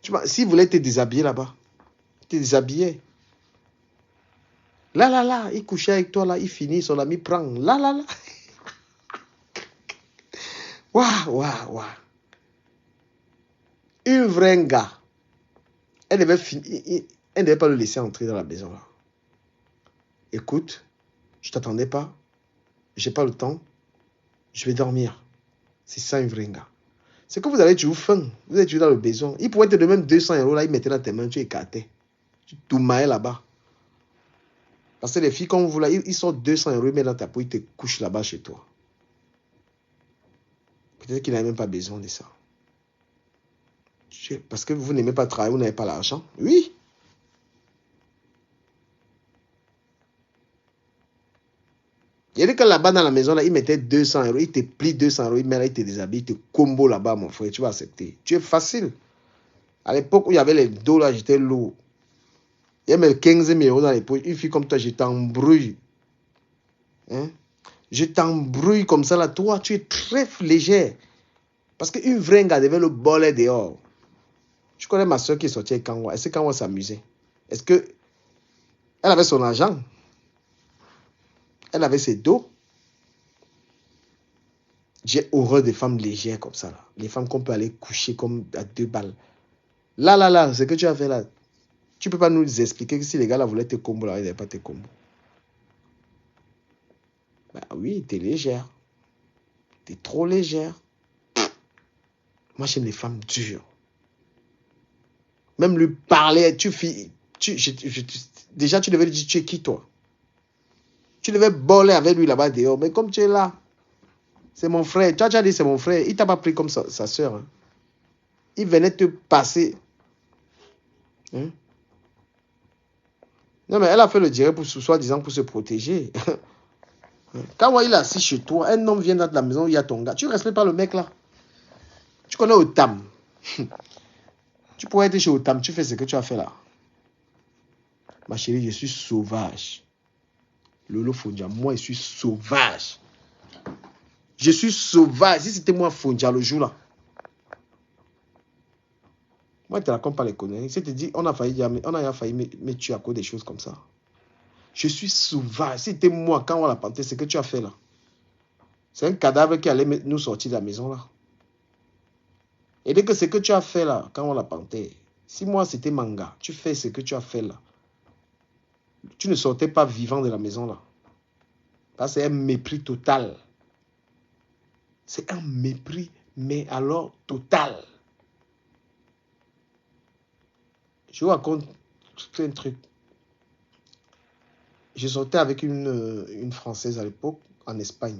C: Tu vois, s'il voulait te déshabiller là-bas, il te déshabillait. Là, il couchait avec toi, là, il finit, son ami prend. Là. Waouh. Un vrai gars. Elle ne devait pas le laisser entrer dans la maison, là. Écoute, je ne t'attendais pas. Je n'ai pas le temps. Je vais dormir. C'est ça, un vrai gars. C'est que vous avez toujours faim. Vous êtes toujours dans le besoin. Il pourrait te donner même 200 €, là, il mettait dans tes mains, tu écartais. Tu toumaillais là-bas. Parce que les filles, comme vous, là, ils sortent 200 €, ils mettent dans ta peau, ils te couchent là-bas chez toi. Peut-être qu'il n'a même pas besoin de ça. Parce que vous n'aimez pas travailler, vous n'avez pas l'argent. Oui. Il y a des cas là-bas dans la maison, là, il mettait 200 €, il te plie 200 €, il met là, il te déshabille, il te combo là-bas, mon frère, tu vas accepter. Tu es facile. À l'époque où il y avait les dos, là, j'étais lourd. Il y a même 15 000 € dans les poches. Une fille comme toi, je t'embrouille. Hein? Je t'embrouille comme ça, là. Toi, tu es très léger. Parce qu'une vraie gars devait le boler dehors. Je connais ma soeur qui est sortie avec Kanwa. Est-ce que Kanwa s'amusait? Est-ce que elle avait son argent? Elle avait ses dos. J'ai horreur des femmes légères comme ça, là. Les femmes qu'on peut aller coucher comme à 2 balles. Là, ce que tu as fait là. Tu ne peux pas nous expliquer que si les gars là voulaient te combo, là, ils n'avaient pas tes combos. Bah oui, tu es légère. Tu es trop légère. Moi, j'aime les femmes dures. Même lui parler, déjà, tu devais lui dire, tu es qui, toi? Tu devais boler avec lui là-bas dehors. Mais comme tu es là, c'est mon frère. Tu as déjà dit, c'est mon frère. Il ne t'a pas pris comme sa soeur. Hein. Il venait te passer. Hein? Non, mais elle a fait le direct pour soi-disant pour se protéger. Quand il est assis chez toi, un homme vient dans la maison, il y a ton gars. Tu ne respectes pas le mec là. Tu connais Otam. Tu pourrais être chez Otam, tu fais ce que tu as fait là. Ma chérie, je suis sauvage. Lolo Fondia, moi je suis sauvage. Je suis sauvage. Si c'était moi Fondia le jour là. Moi, je ne te raconte pas les conneries. Si tu te dis, on a failli me tuer à cause des choses comme ça. Je suis sauvage. Si c'était moi, quand on l'a panté, c'est ce que tu as fait là. C'est un cadavre qui allait nous sortir de la maison là. Et dès que ce que tu as fait là, quand on l'a panté, si moi c'était Manga, tu fais ce que tu as fait là. Tu ne sortais pas vivant de la maison là. Parce que c'est un mépris total. C'est un mépris, mais alors total. Je vous raconte un truc. Je sortais avec une Française à l'époque, en Espagne.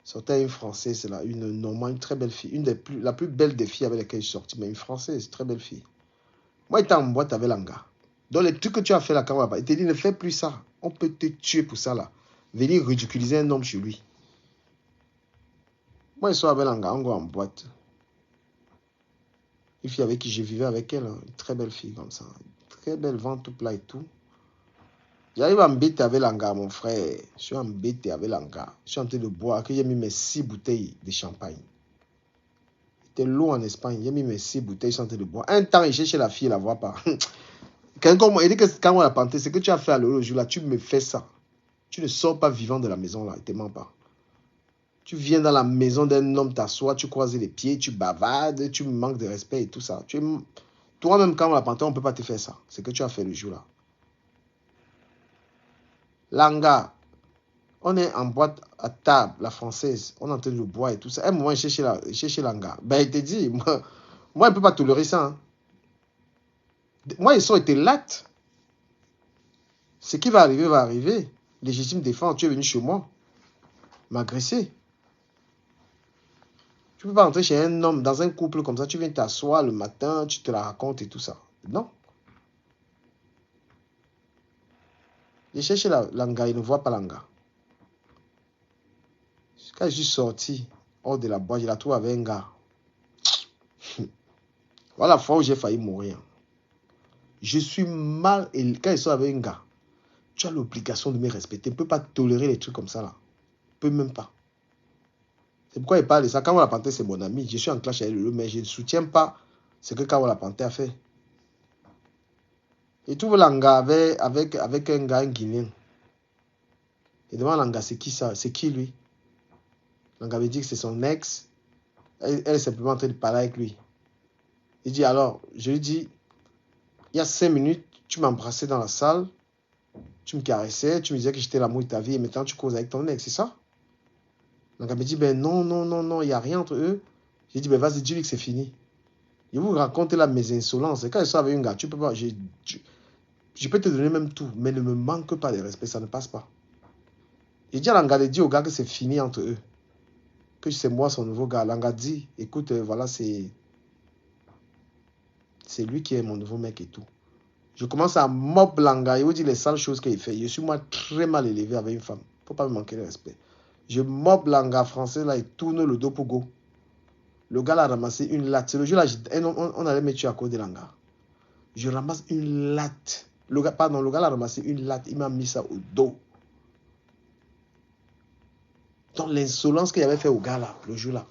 C: Je sortais avec une Française, là, une très belle fille. La plus belle des filles avec lesquelles je suis sorti, mais une Française, très belle fille. Moi, j'étais en boîte avec Langa. Donc, les trucs que tu as fait là, quand il te dit, ne fais plus ça. On peut te tuer pour ça là. Venir ridiculiser un homme chez lui. Moi, je suis avec Langa, on va en boîte. Une fille avec qui je vivais avec elle, hein, une très belle fille comme ça. Très belle, ventre tout plat et tout. J'arrive à m'embêter avec Langa, mon frère. Je suis embêté avec Langa. Je suis en train de boire, que j'ai mis mes 6 bouteilles de champagne. C'était l'eau en Espagne. J'ai mis mes 6 bouteilles, je suis en train de boire. Un temps, il cherchait la fille, il ne la voit pas. Il dit que quand on l'a panté, c'est que tu as fait à l'eau jour là, tu me fais ça. Tu ne sors pas vivant de la maison là, il ne te ment pas. Tu viens dans la maison d'un homme, t'assois, tu croises les pieds, tu bavardes, tu me manques de respect et tout ça. Toi-même, quand on l'a panté, on ne peut pas te faire ça. C'est que tu as fait le jour là. Langa, on est en boîte à table, la française, on est en train de boire et tout ça. À un moment, il cherchait Langa. Ben, il te dit, moi je ne peux pas tolérer ça. Hein. Moi, ils ont été lattes. Ce qui va arriver, va arriver. Légitime défense, tu es venu chez moi, m'agresser. Tu ne peux pas entrer chez un homme, dans un couple comme ça, tu viens t'asseoir le matin, tu te la racontes et tout ça. Non. J'ai cherché Langa, il ne voit pas Langa. Quand je suis sorti hors de la boîte, je la trouve avec un gars. Voilà la fois où j'ai failli mourir. Je suis mal, et quand je suis avec un gars, tu as l'obligation de me respecter. Tu ne peux pas tolérer les trucs comme ça là. Tu ne peux même pas. C'est pourquoi il parle de ça. Kawa Panté, c'est mon ami. Je suis en clash avec lui, mais je ne soutiens pas ce que Kawa Panté a fait. Il trouve Langa avec un gars, un Guinéen. Il demande Langa, c'est qui ça? C'est qui lui? Langa me dit que c'est son ex. Elle est simplement en train de parler avec lui. Il dit alors, je lui dis, il y a 5 minutes, tu m'embrassais dans la salle, tu me caressais, tu me disais que j'étais l'amour de ta vie et maintenant tu causes avec ton ex, c'est ça? Donc elle me dit, ben non, il n'y a rien entre eux. J'ai dit, ben vas-y, dis-lui que c'est fini. Je vous raconte là mes insolences. Quand je suis avec un gars, tu peux pas, je peux te donner même tout, mais ne me manque pas de respect, ça ne passe pas. J'ai dit à Langa de dire au gars que c'est fini entre eux. Que c'est moi son nouveau gars. Langa dit, écoute, voilà, c'est lui qui est mon nouveau mec et tout. Je commence à mob Langa. Il vous dit les sales choses qu'il fait. Je suis moi très mal élevé avec une femme. Il ne faut pas me manquer de respect. Je mob Langa français là, il tourne le dos pour go. Le gars a ramassé une latte. C'est le jour là, on allait me tuer à cause de Langa. Je ramasse une latte. Le gars a ramassé une latte. Il m'a mis ça au dos. Donc l'insolence qu'il avait fait au gars là, le jour là,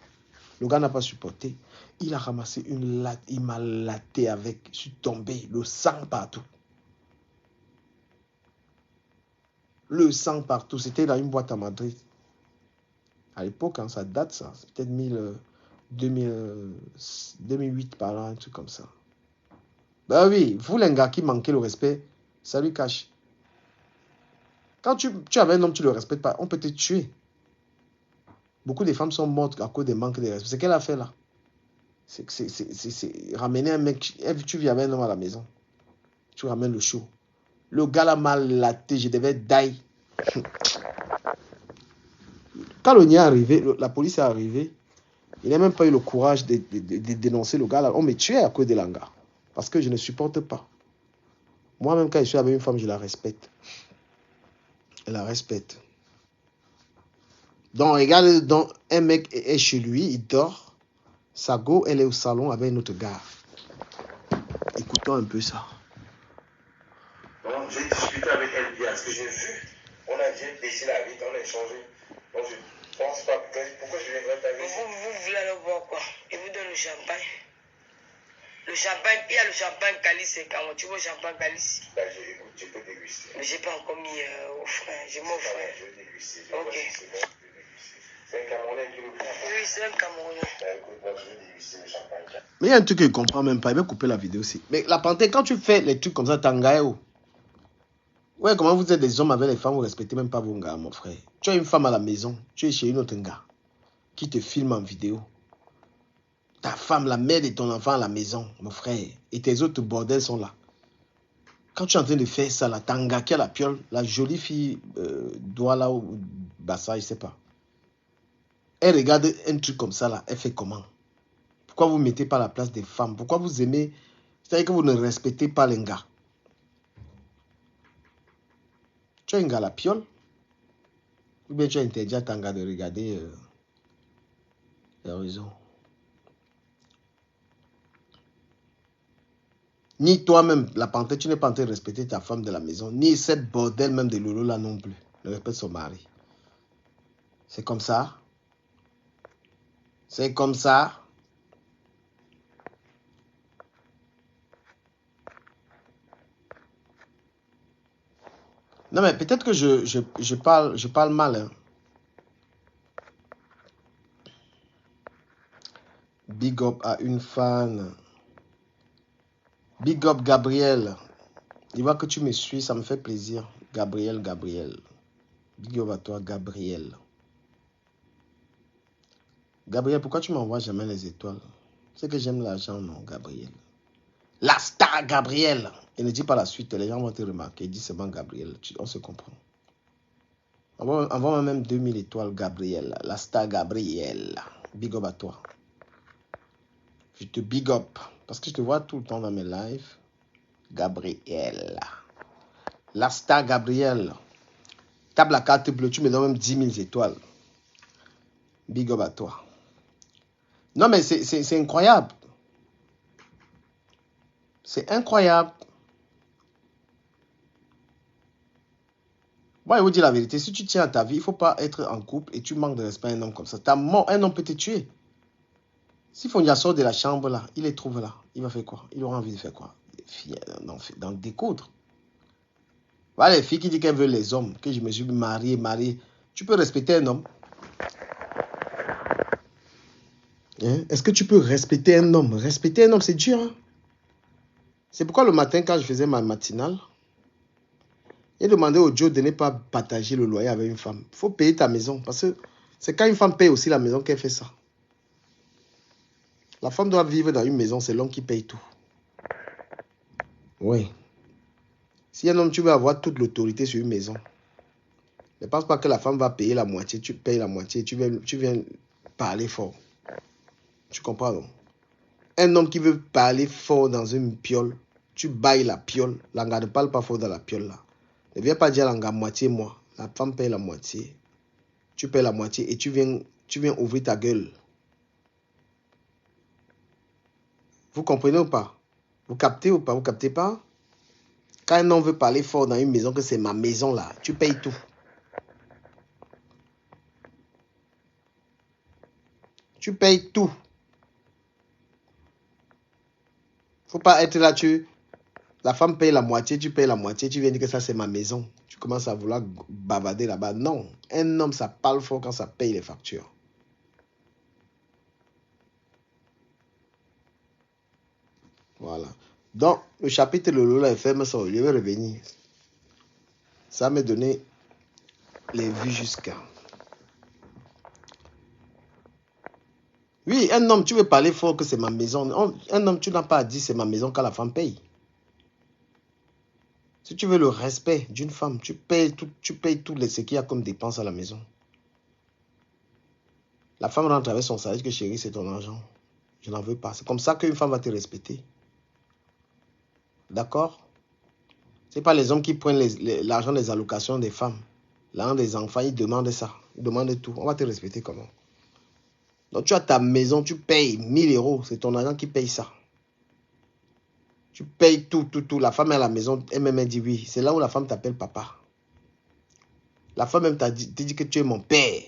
C: le gars n'a pas supporté. Il a ramassé une latte. Il m'a latté avec. Je suis tombé. Le sang partout. Le sang partout. C'était dans une boîte à Madrid. À l'époque, hein, ça date ça. C'est peut-être 2008 par là, un truc comme ça. Ben oui, vous les gars qui manquez le respect, ça lui cache. Quand tu avais un homme, tu ne le respectes pas, on peut te tuer. Beaucoup de femmes sont mortes à cause des manques de respect. C'est ce qu'elle a fait là. C'est ramener un mec. Tu viens avec un homme à la maison. Tu ramènes le show. Le gars l'a mal laté, je devais die. Quand le nia est arrivé, la police est arrivée, il n'a même pas eu le courage de dénoncer le gars là. On me tuait à cause de Langa. Parce que je ne supporte pas. Moi-même, quand je suis avec une femme, je la respecte. Je la respecte. Donc, regarde, donc, un mec est chez lui, il dort. Sa go, elle est au salon avec un autre gars. Écoutons un peu ça.
B: Donc, j'ai discuté avec elle bien. Ce que j'ai vu, on a déjà baissé la vitre, on a échangé. Donc, je ne pense pas. Pourquoi je viendrais pas avec
A: Vous voulez aller voir quoi? Il vous donne le champagne. Le champagne, il y a le champagne calice et quand tu veux le champagne calice.
B: Ben, écoute, tu peux déguster.
A: Mais j'ai pas encore mis au frein. J'ai mon frein.
B: Je vais déguster.
A: Ok.
B: C'est un Camerounais qui le prend.
A: Oui, c'est un Camerounais.
B: Ben, écoute, moi, je vais déguster le champagne.
C: Mais il y a un truc qu'il ne comprend même pas. Il va couper la vidéo aussi. Mais la panthère, quand tu fais les trucs comme ça, Tangayo. Ouais, comment vous êtes des hommes avec les femmes, vous ne respectez même pas vos gars, mon frère. Tu as une femme à la maison, tu es chez une autre gars qui te filme en vidéo. Ta femme, la mère de ton enfant à la maison, mon frère, et tes autres bordels sont là. Quand tu es en train de faire ça, la tanga qui a la piole, la jolie fille Douala ou Bassa, je ne sais pas. Elle regarde un truc comme ça là, elle fait comment? Pourquoi vous ne mettez pas la place des femmes? Pourquoi vous aimez? C'est-à-dire que vous ne respectez pas les gars. Tu as un gars à la piole, ou bien tu as interdit à ton gars de regarder l'horizon. Ni toi-même, la panthère, tu n'es pas en train de respecter ta femme de la maison, ni cette bordel même de Lolo là non plus. Ne respecte son mari. C'est comme ça. C'est comme ça. Non mais peut-être que je parle mal. Hein. Big up à une fan. Big up Gabriel. Il voit que tu me suis, ça me fait plaisir. Gabriel. Big up à toi Gabriel. Gabriel, pourquoi tu m'envoies jamais les étoiles? C'est que j'aime l'argent, non, Gabriel. La star Gabriel. Et ne dis pas la suite, les gens vont te remarquer. Dis c'est bon Gabriel, on se comprend. Envoie même 2000 étoiles Gabriel. La star Gabriel. Big up à toi. Je te big up. Parce que je te vois tout le temps dans mes lives. Gabriel. La star Gabriel. Tape la carte bleue, tu me donnes même 10 000 étoiles. Big up à toi. Non mais c'est incroyable. C'est incroyable. Moi, je vous dis la vérité. Si tu tiens à ta vie, il ne faut pas être en couple et tu manques de respect à un homme comme ça. Un homme peut te tuer. Si Fondia sort de la chambre là, il les trouve là. Il va faire quoi? Il aura envie de faire quoi? D'en découdre. Voilà les filles qui disent qu'elles veulent les hommes, que je me suis marié. Tu peux respecter un homme? Hein? Est-ce que tu peux respecter un homme? Respecter un homme, c'est dur. Hein? C'est pourquoi le matin, quand je faisais ma matinale, j'ai demandé au Joe de ne pas partager le loyer avec une femme. Il faut payer ta maison. Parce que c'est quand une femme paye aussi la maison qu'elle fait ça. La femme doit vivre dans une maison, c'est l'homme qui paye tout. Oui. Si un homme, tu veux avoir toute l'autorité sur une maison, ne pense pas que la femme va payer la moitié, tu payes la moitié, tu viens parler fort. Tu comprends, non? Un homme qui veut parler fort dans une piole, tu bailles la piole. L'anga ne parle pas fort dans la piole là. Ne viens pas dire l'anga moitié moi. La femme paye la moitié. Tu payes la moitié et tu viens ouvrir ta gueule. Vous comprenez ou pas? Vous captez ou pas? Vous captez pas? Quand un homme veut parler fort dans une maison, que c'est ma maison là, tu payes tout. Tu payes tout. Faut pas être là, la femme paye la moitié, tu payes la moitié, tu viens dire que ça c'est ma maison. Tu commences à vouloir bavader là-bas. Non, un homme ça parle fort quand ça paye les factures. Voilà. Donc, le chapitre de Lola est ferme, ça, je vais revenir. Ça m'a donné les vues jusqu'à. Oui, un homme, tu veux parler fort que c'est ma maison. Un homme, tu n'as pas à dire c'est ma maison quand la femme paye. Si tu veux le respect d'une femme, tu payes tout ce qu'il y a comme dépenses à la maison. La femme rentre avec son salaire, que chérie, c'est ton argent. Je n'en veux pas. C'est comme ça qu'une femme va te respecter. D'accord? Ce n'est pas les hommes qui prennent l'argent des allocations des femmes. L'argent des enfants, ils demandent ça. Ils demandent tout. On va te respecter comment? Donc tu as ta maison, tu payes 1000 €. C'est ton argent qui paye ça. Tu payes tout. La femme est à la maison, elle-même dit oui. C'est là où la femme t'appelle papa. La femme même te dit que tu es mon père.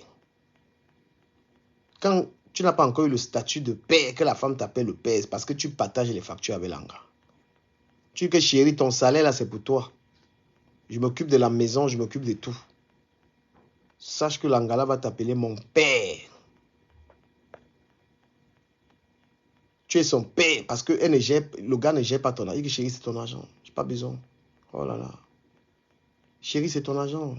C: Quand tu n'as pas encore eu le statut de père, que la femme t'appelle le père, c'est parce que tu partages les factures avec l'anga. Tu dis que chérie, ton salaire là, c'est pour toi. Je m'occupe de la maison, je m'occupe de tout. Sache que l'angala va t'appeler mon père. Tu es son père parce que le gars ne gère pas ton argent. Il dit chérie, c'est ton argent. Je n'ai pas besoin. Oh là là. Chérie, c'est ton argent.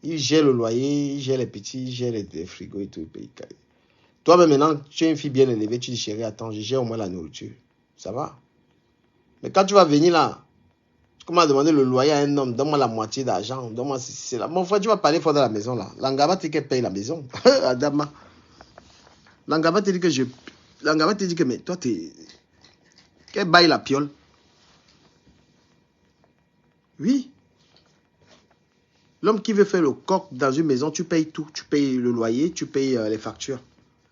C: Il gère le loyer, il gère les petits, il gère les frigos et tout. Toi-même, maintenant, tu es une fille bien élevée, tu dis chérie, attends, je gère au moins la nourriture. Ça va. Mais quand tu vas venir là, tu commences à demander le loyer à un homme, donne-moi la moitié d'argent, donne-moi c'est là. Mon frère, tu vas parler fort dans la maison là. L'angaba te dit qu'elle paye la maison. Adama. L'angaba te dit que mais toi, Qu'elle baille la piole. Oui. L'homme qui veut faire le coq dans une maison, tu payes tout. Tu payes le loyer, tu payes les factures.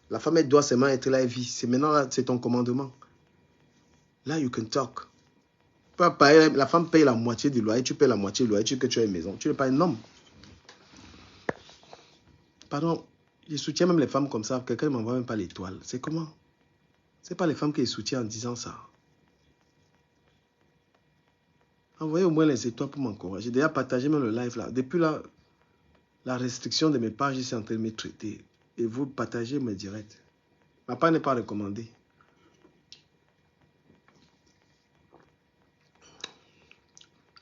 C: La femme, elle doit seulement être là et vie. C'est maintenant, c'est ton commandement. Là, you can talk. La femme paye la moitié du loyer, tu payes la moitié du loyer, que tu as une maison. Tu n'es pas un homme. Pardon, je soutiens même les femmes comme ça. Quelqu'un ne m'envoie même pas l'étoile. C'est comment? C'est pas les femmes qui les soutiennent en disant ça. Envoyez au moins les étoiles pour m'encourager. J'ai déjà partagé même le live là. Depuis là, la restriction de mes pages, c'est en train de me traiter. Et vous partagez mes directs. Ma page n'est pas recommandée.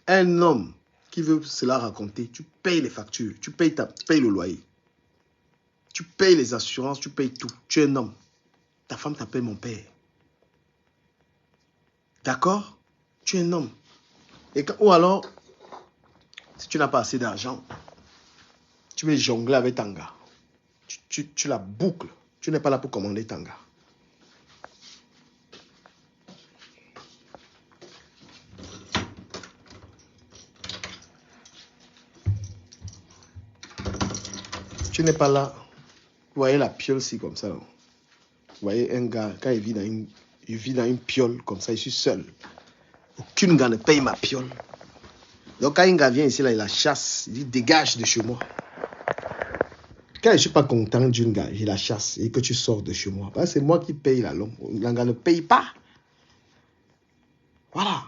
C: Un homme qui veut cela raconter, tu payes les factures, tu payes le loyer. Tu payes les assurances, tu payes tout. Tu es un homme. Ta femme t'appelle mon père. D'accord? Tu es un homme. Ou alors, si tu n'as pas assez d'argent, tu veux jongler avec Tanga. Tu la boucles. Tu n'es pas là pour commander Tanga. Tu n'es pas là. Vous voyez la piole ici comme ça. Vous voyez un gars, quand il vit dans une piole comme ça, je suis seul. Aucune gars ne paye ma piole. Donc quand un gars vient ici, là, il la chasse. Il dit dégage de chez moi. Quand je ne suis pas content d'une gars, il la chasse et que tu sors de chez moi. C'est moi qui paye la longue. Le gars ne paye pas. Voilà.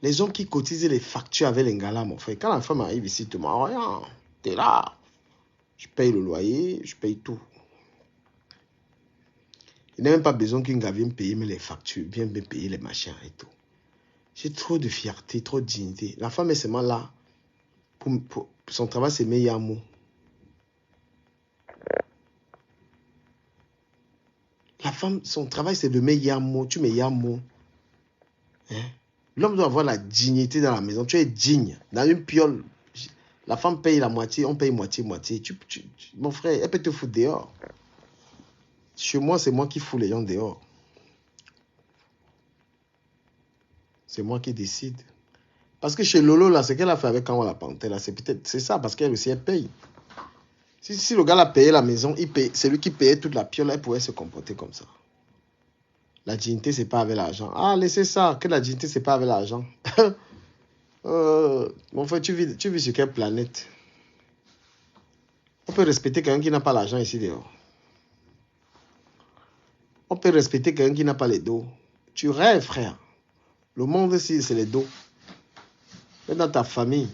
C: Les hommes qui cotisent les factures avec les gars là, mon frère. Quand la femme arrive ici, tu m'as rien. T'es là. Je paye le loyer, je paye tout. Il n'y a même pas besoin qu'un gars vienne payer les factures, vienne me payer les machins et tout. J'ai trop de fierté, trop de dignité. La femme est seulement là. Pour son travail, c'est meilleur mot. La femme, son travail, c'est le meilleur mot. Tu meilleur mot. Hein? L'homme doit avoir la dignité dans la maison. Tu es digne. Dans une piole, la femme paye la moitié, on paye moitié. Mon frère, elle peut te foutre dehors. Chez moi, c'est moi qui fous les gens dehors. C'est moi qui décide. Parce que chez Lolo, là, ce qu'elle a fait avec Kanwa la Panthère, là, c'est ça, parce qu'elle aussi, elle paye. Si le gars a payé la maison, c'est lui qui payait toute la piole, elle pouvait se comporter comme ça. La dignité, c'est pas avec l'argent. Ah, laissez ça, que la dignité, c'est pas avec l'argent. Mon frère, tu vis sur quelle planète? On peut respecter quelqu'un qui n'a pas l'argent ici dehors. On peut respecter quelqu'un qui n'a pas les dos. Tu rêves, frère. Le monde ici, c'est les dos. Mais dans ta famille.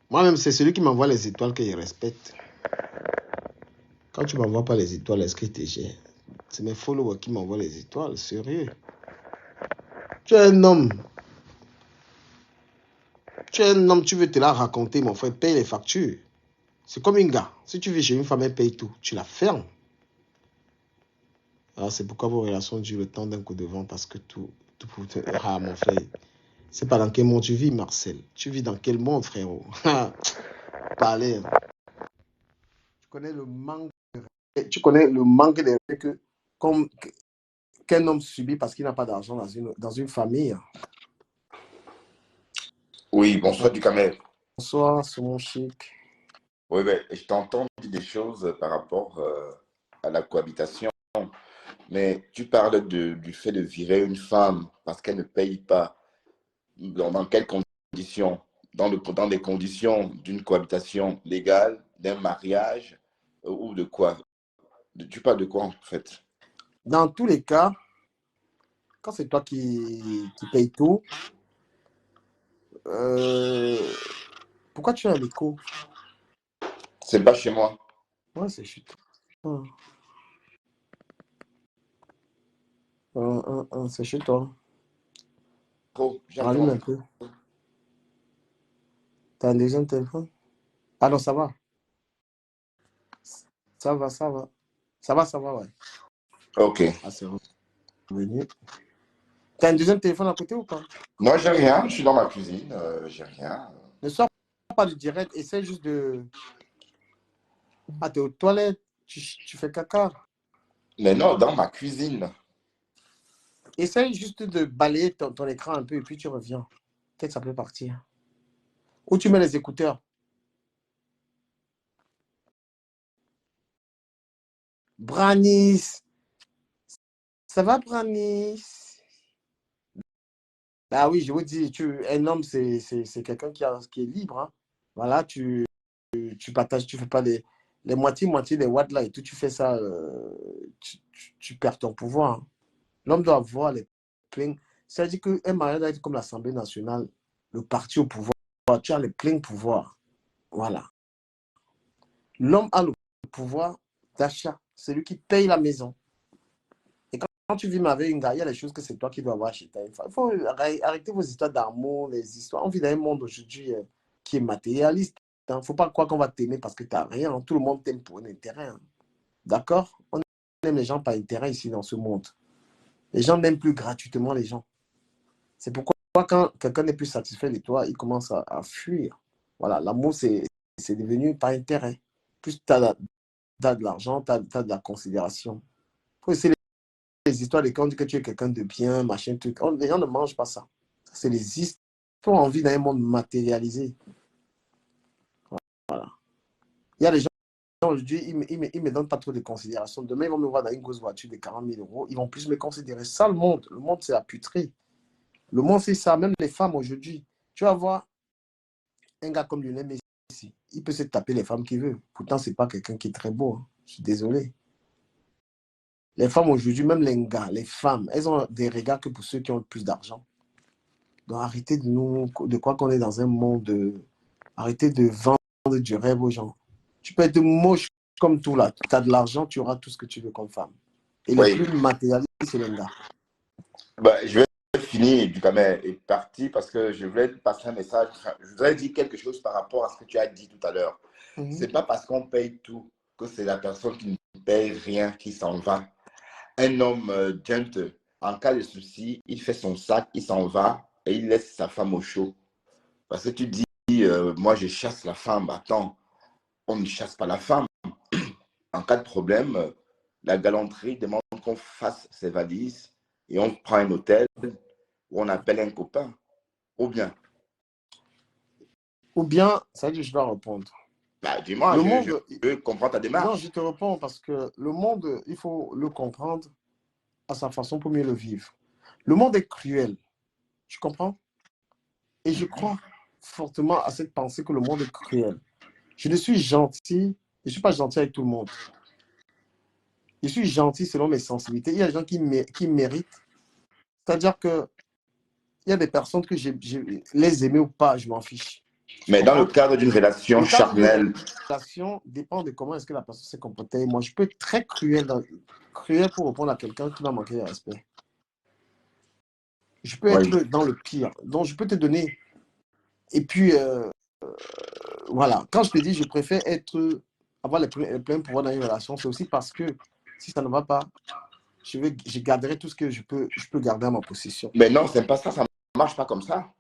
C: Moi-même, c'est celui qui m'envoie les étoiles que je respecte. Quand tu ne m'envoies pas les étoiles, est-ce que tu gères? C'est mes followers qui m'envoient les étoiles, sérieux. Tu es un homme. Tu es un homme, tu veux te la raconter, mon frère, paye les factures. C'est comme un gars. Si tu vis chez une femme, elle paye tout. Tu la fermes. Alors, c'est pourquoi vos relations durent le temps d'un coup de vent, parce que tout pour te... Ah, mon frère. C'est pas dans quel monde tu vis, Marcel. Tu vis dans quel monde, frérot? Parlez. Tu connais le manque de respect qu'un homme subit parce qu'il n'a pas d'argent dans une famille.
D: Oui, bonsoir du Camer.
C: Bonsoir, c'est mon chic.
D: Oui, ben, je t'entends dire des choses par rapport à la cohabitation, mais tu parles du fait de virer une femme parce qu'elle ne paye pas. Dans quelles conditions? Dans des conditions d'une cohabitation légale, d'un mariage ou de quoi? Tu parles de quoi en fait?
C: Dans tous les cas, quand c'est toi qui payes tout, pourquoi tu as un écho?
D: C'est pas chez moi.
C: Ouais, c'est chez toi. C'est chez toi.
D: Oh,
C: Rallume un peu. T'as un deuxième téléphone? Ah non, ça va. Ça va. Ça va, ouais.
D: Ok.
C: Ah, c'est revenu. T'as un deuxième téléphone à côté ou pas?
D: Non, j'ai rien. Je suis dans ma cuisine. J'ai rien.
C: Ne sors pas du direct. Essaie juste de... Ah, t'es aux toilettes. Tu fais caca.
D: Mais non, dans ma cuisine.
C: Essaye juste de balayer ton écran un peu et puis tu reviens. Peut-être que ça peut partir. Ou tu mets les écouteurs. Branis. Ça va, Branis? Ah oui, je vous dis, un homme, c'est quelqu'un qui est libre. Hein. Voilà, tu partages, tu fais pas les moitiés-moitiés des watts là et tout, tu fais ça, tu perds ton pouvoir. Hein. L'homme doit avoir les pleins. C'est-à-dire qu'un mariage doit être comme l'Assemblée nationale, le parti au pouvoir. Tu as les pleins pouvoirs. Voilà. L'homme a le pouvoir d'achat. C'est lui qui paye la maison. Et quand tu vis avec une gars, il y a des choses que c'est toi qui dois avoir acheté. Il faut arrêter vos histoires d'amour, les histoires. On vit dans un monde aujourd'hui qui est matérialiste. Il ne faut pas croire qu'on va t'aimer parce que tu n'as rien. Tout le monde t'aime pour un intérêt. Hein. D'accord? On aime les gens par intérêt ici dans ce monde. Les gens n'aiment plus gratuitement les gens. C'est pourquoi quand quelqu'un n'est plus satisfait de toi, il commence à fuir. Voilà, l'amour, c'est devenu par intérêt. Plus tu as de l'argent, tu as de la considération. Faut essayer les histoires de quand on dit que tu es quelqu'un de bien, machin, truc. Les gens ne mangent pas ça. C'est les histoires. Ils ont envie d'un monde matérialisé. Voilà. Il y a des gens, aujourd'hui, ils me donnent pas trop de considération. Demain, ils vont me voir dans une grosse voiture de 40 000 euros. Ils vont plus me considérer. Ça, le monde. Le monde, c'est la puterie. Le monde, c'est ça. Même les femmes aujourd'hui. Tu vas voir un gars comme Lionel Messi. Il peut se taper les femmes qu'il veut. Pourtant, c'est pas quelqu'un qui est très beau. Hein. Je suis désolé. Les femmes aujourd'hui, même les gars, les femmes, elles ont des regards que pour ceux qui ont le plus d'argent. Donc arrêtez de croire qu'on est dans un monde. Arrêtez de vendre du rêve aux gens. Tu peux être moche comme tout là. Tu as de l'argent, tu auras tout ce que tu veux comme femme. Et le
D: Oui.
C: plus matérialiste, c'est les gars.
D: Bah, je vais finir. Ducamel est parti parce que je voulais passer un message. Je voudrais dire quelque chose par rapport à ce que tu as dit tout à l'heure. C'est pas parce qu'on paye tout que c'est la personne qui ne paye rien qui s'en va. Un homme gent, en cas de souci, il fait son sac, il s'en va et il laisse sa femme au chaud. Parce que tu dis, moi je chasse la femme. Attends, on ne chasse pas la femme. En cas de problème, la galanterie demande qu'on fasse ses valises et on prend un hôtel où on appelle un copain. Ou bien,
C: ça veut dire que je dois répondre.
D: bah, dis-moi,
C: Le
D: je
C: monde,
D: comprends ta
C: non,
D: démarche.
C: je te réponds parce que le monde, il faut le comprendre à sa façon pour mieux le vivre. Le monde est cruel, tu comprends? Et je crois fortement à cette pensée que le monde est cruel. Je ne suis gentil, je ne suis pas gentil avec tout le monde. Je suis gentil selon mes sensibilités. Il y a des gens qui méritent. C'est-à-dire que il y a des personnes que les aimer ou pas, je m'en fiche.
D: Mais dans le cadre d'une relation
C: Le cadre d'une
D: charnelle,
C: relation dépend de comment est-ce que la personne s'est comportée. Moi, je peux être très cruel, cruel pour répondre à quelqu'un qui m'a manqué de respect. Je peux
D: oui.
C: être dans le pire. Donc, je peux te donner. Et puis, voilà. Quand je te dis, je préfère avoir les pleins pouvoirs dans une relation, c'est aussi parce que si ça ne va pas, je garderai tout ce que je peux garder à ma possession.
D: Mais non, c'est pas ça, ça ne marche pas comme ça.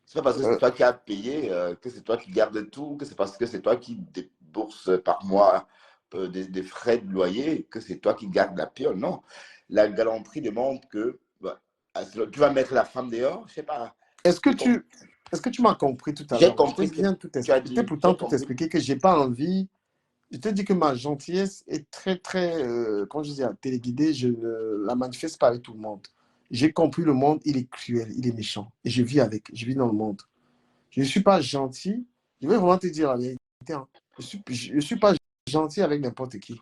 D: C'est pas parce que c'est
C: Euh,
D: toi qui as payé, que c'est toi qui gardes tout, que c'est parce que c'est toi qui débourses par mois des frais de loyer, que c'est toi qui gardes la piole. Non. La galanterie demande que bah, tu vas mettre la femme dehors, je sais pas.
C: Est-ce que tu m'as compris tout à
D: J'ai
C: l'heure? Je t'ai
D: compris ce que
C: bien tout
D: tu as
C: expliqué. Je t'ai
D: dit.
C: pourtant
D: J'ai
C: tout
D: compris.
C: expliqué que j'ai pas envie. Je te dis que ma gentillesse est très, très, quand je dis téléguidée, je ne la manifeste pas avec tout le monde. J'ai compris le monde, il est cruel, il est méchant. Et je vis avec, je vis dans le monde. Je ne suis pas gentil. Je vais vraiment te dire la vérité. Hein. Je ne suis pas gentil avec n'importe qui.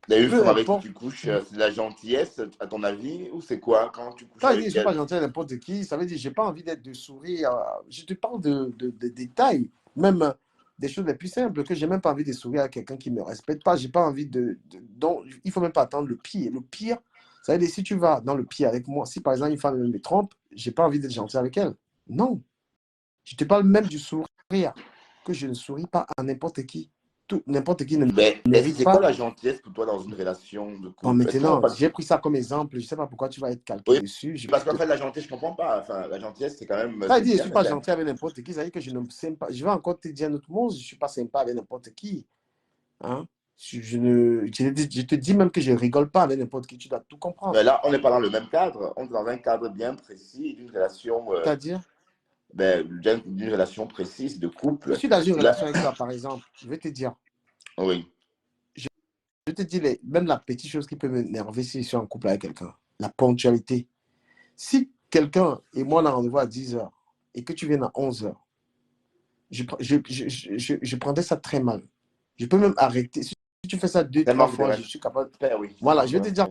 D: Il y a une
C: Peu
D: femme avec qui
C: importe.
D: tu couches, c'est de la gentillesse, à ton avis, ou c'est quoi quand tu couches
C: Quand je dis que je
D: avec
C: ne suis pas
D: elle?
C: gentil avec n'importe qui, ça veut dire que je n'ai pas envie d'être de sourire. Je te parle de détails, même des choses les plus simples, que je n'ai même pas envie de sourire à quelqu'un qui ne me respecte pas. Je n'ai pas envie donc, il ne faut même pas attendre le pire. Le pire, ça veut dire si tu vas dans le pire avec moi, si par exemple une femme me trompe, je n'ai pas envie d'être gentil avec elle. Non. Je te parle même du sourire, que je ne souris pas à n'importe qui. N'importe qui ne
D: Mais
C: mérite
D: c'est quoi
C: pas.
D: la gentillesse pour toi dans une relation de
C: Bon,
D: couple? Est-ce qu'on
C: maintenant,
D: pas...
C: j'ai pris ça comme exemple. Je ne sais pas pourquoi tu vas être calqué
D: Oui,
C: dessus.
D: parce qu'en fait, la gentillesse, je ne comprends pas. Enfin, la gentillesse, c'est quand même,
C: Ça veut
D: c'est
C: dire que je ne
D: bien,
C: suis
D: mais
C: pas
D: c'est
C: gentil avec n'importe qui. Ça veut dire que je ne sais pas. Je vais encore te dire un autre mot. Je ne suis pas sympa avec n'importe qui. Hein? Je te dis même que je rigole pas avec n'importe qui, tu dois tout comprendre.
D: Mais là, on n'est pas dans le même cadre. On est dans un cadre bien précis d'une relation,
C: C'est-à-dire,
D: d'une relation précise de
C: je
D: couple.
C: suis dans une
D: Là,
C: relation avec toi, par exemple. Je vais te dire,
D: oui.
C: je te dis même la petite chose qui peut m'énerver si je suis en couple avec quelqu'un, la ponctualité. Si quelqu'un et moi on a rendez-vous à 10h et que tu viennes à 11h, je prendrais ça très mal. Je peux même arrêter. Si tu fais ça 2, 3
D: manque de
C: fois, je suis capable.
D: respect, oui.
C: Voilà,
D: Manque
C: je
D: de
C: vais te dire,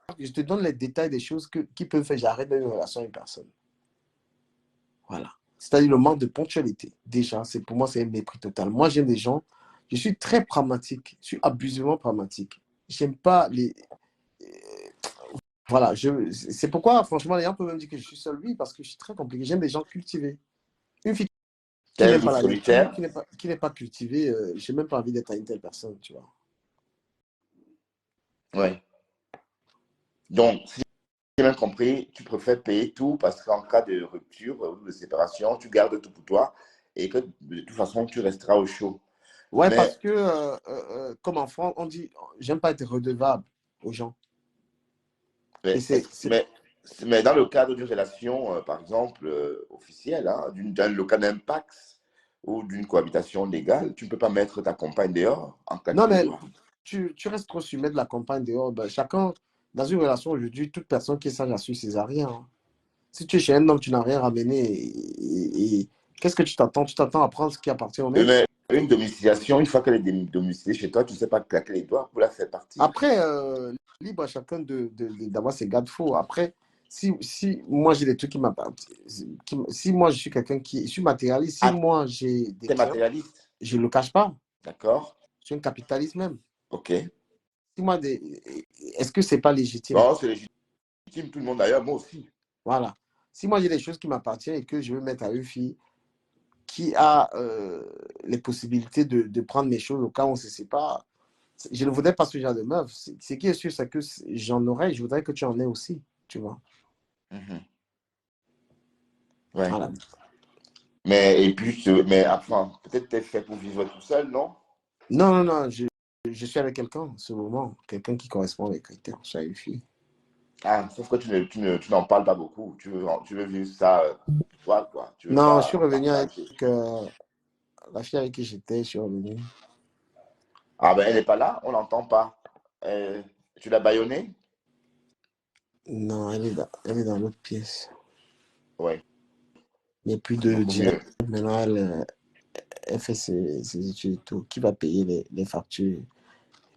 D: respect.
C: je te donne les détails des choses qui peuvent faire j'arrête une relation avec une personne. Voilà. C'est-à-dire le manque de ponctualité. Déjà, pour moi, c'est un mépris total. Moi, j'aime des gens, je suis très pragmatique, je suis abusivement pragmatique. J'aime pas les. Voilà, c'est pourquoi, franchement, les gens peuvent même dire que je suis seul, oui, parce que je suis très compliqué. J'aime des gens cultivés. Une fille qui n'aime pas la lecture, qui n'est pas cultivée, je n'ai même pas envie d'être avec une telle personne, tu vois.
D: Oui. Donc, si j'ai bien compris, tu préfères payer tout parce qu'en cas de rupture ou de séparation, tu gardes tout pour toi et que de toute façon, tu resteras au chaud.
C: Ouais,
D: Mais,
C: parce que, comme en France, on dit, j'aime pas être redevable aux gens.
D: mais dans le cadre d'une relation, par exemple, officielle, hein, dans le cas d'un Pax ou d'une cohabitation légale, tu ne peux pas mettre ta compagne dehors en cas de
C: Non, mais
D: besoin.
C: tu restes trop sur mettre la compagne dehors. Ben, chacun, dans une relation aujourd'hui, toute personne qui est sage a su ses arrières. Hein. Si tu es chez un homme, tu n'as rien ramené. Et qu'est-ce que tu t'attends? Tu t'attends à prendre ce qui appartient au mec?
D: Mais une domiciliation, une fois qu'elle est domiciliée chez toi, tu ne sais pas claquer les doigts pour la faire partir.
C: Après, libre à chacun d'avoir ses garde-fous. Après, si moi j'ai des trucs qui m'appartiennent, si moi je suis quelqu'un qui. Je suis matérialiste, si moi j'ai des
D: T'es
C: biens,
D: matérialiste.
C: je ne le cache pas.
D: D'accord.
C: Je suis un capitaliste même.
D: Ok.
C: Si moi, est-ce que c'est pas légitime?
D: Non, c'est légitime, tout le monde d'ailleurs, moi aussi.
C: Voilà. Si moi j'ai des choses qui m'appartiennent et que je veux mettre à une fille qui a les possibilités de prendre mes choses au cas où on se sépare, je ne voudrais pas ce genre de meuf. Ce qui est sûr, c'est que j'en aurais, je voudrais que tu en aies aussi, tu vois.
D: Ouais.
C: Voilà.
D: Mais enfin, peut-être t'es fait pour vivre tout seul, non?
C: Non, je suis avec quelqu'un en ce moment, quelqu'un qui correspond à mes critères. Je suis avec une fille.
D: Ah, sauf que tu n'en parles pas beaucoup. Tu veux vivre ça toi, quoi. Tu veux
C: Non,
D: pas
C: je suis revenu avec
D: partager.
C: la fille avec qui j'étais, je suis revenu.
D: Ah ben, elle n'est pas là, on l'entend pas. Tu l'as bâillonnée?
C: Non, elle est dans l'autre pièce.
D: Ouais.
C: Il n'y a plus de
D: Beaucoup
C: direct.
D: mieux.
C: Maintenant, elle fait ses études et tout. Qui va payer les factures?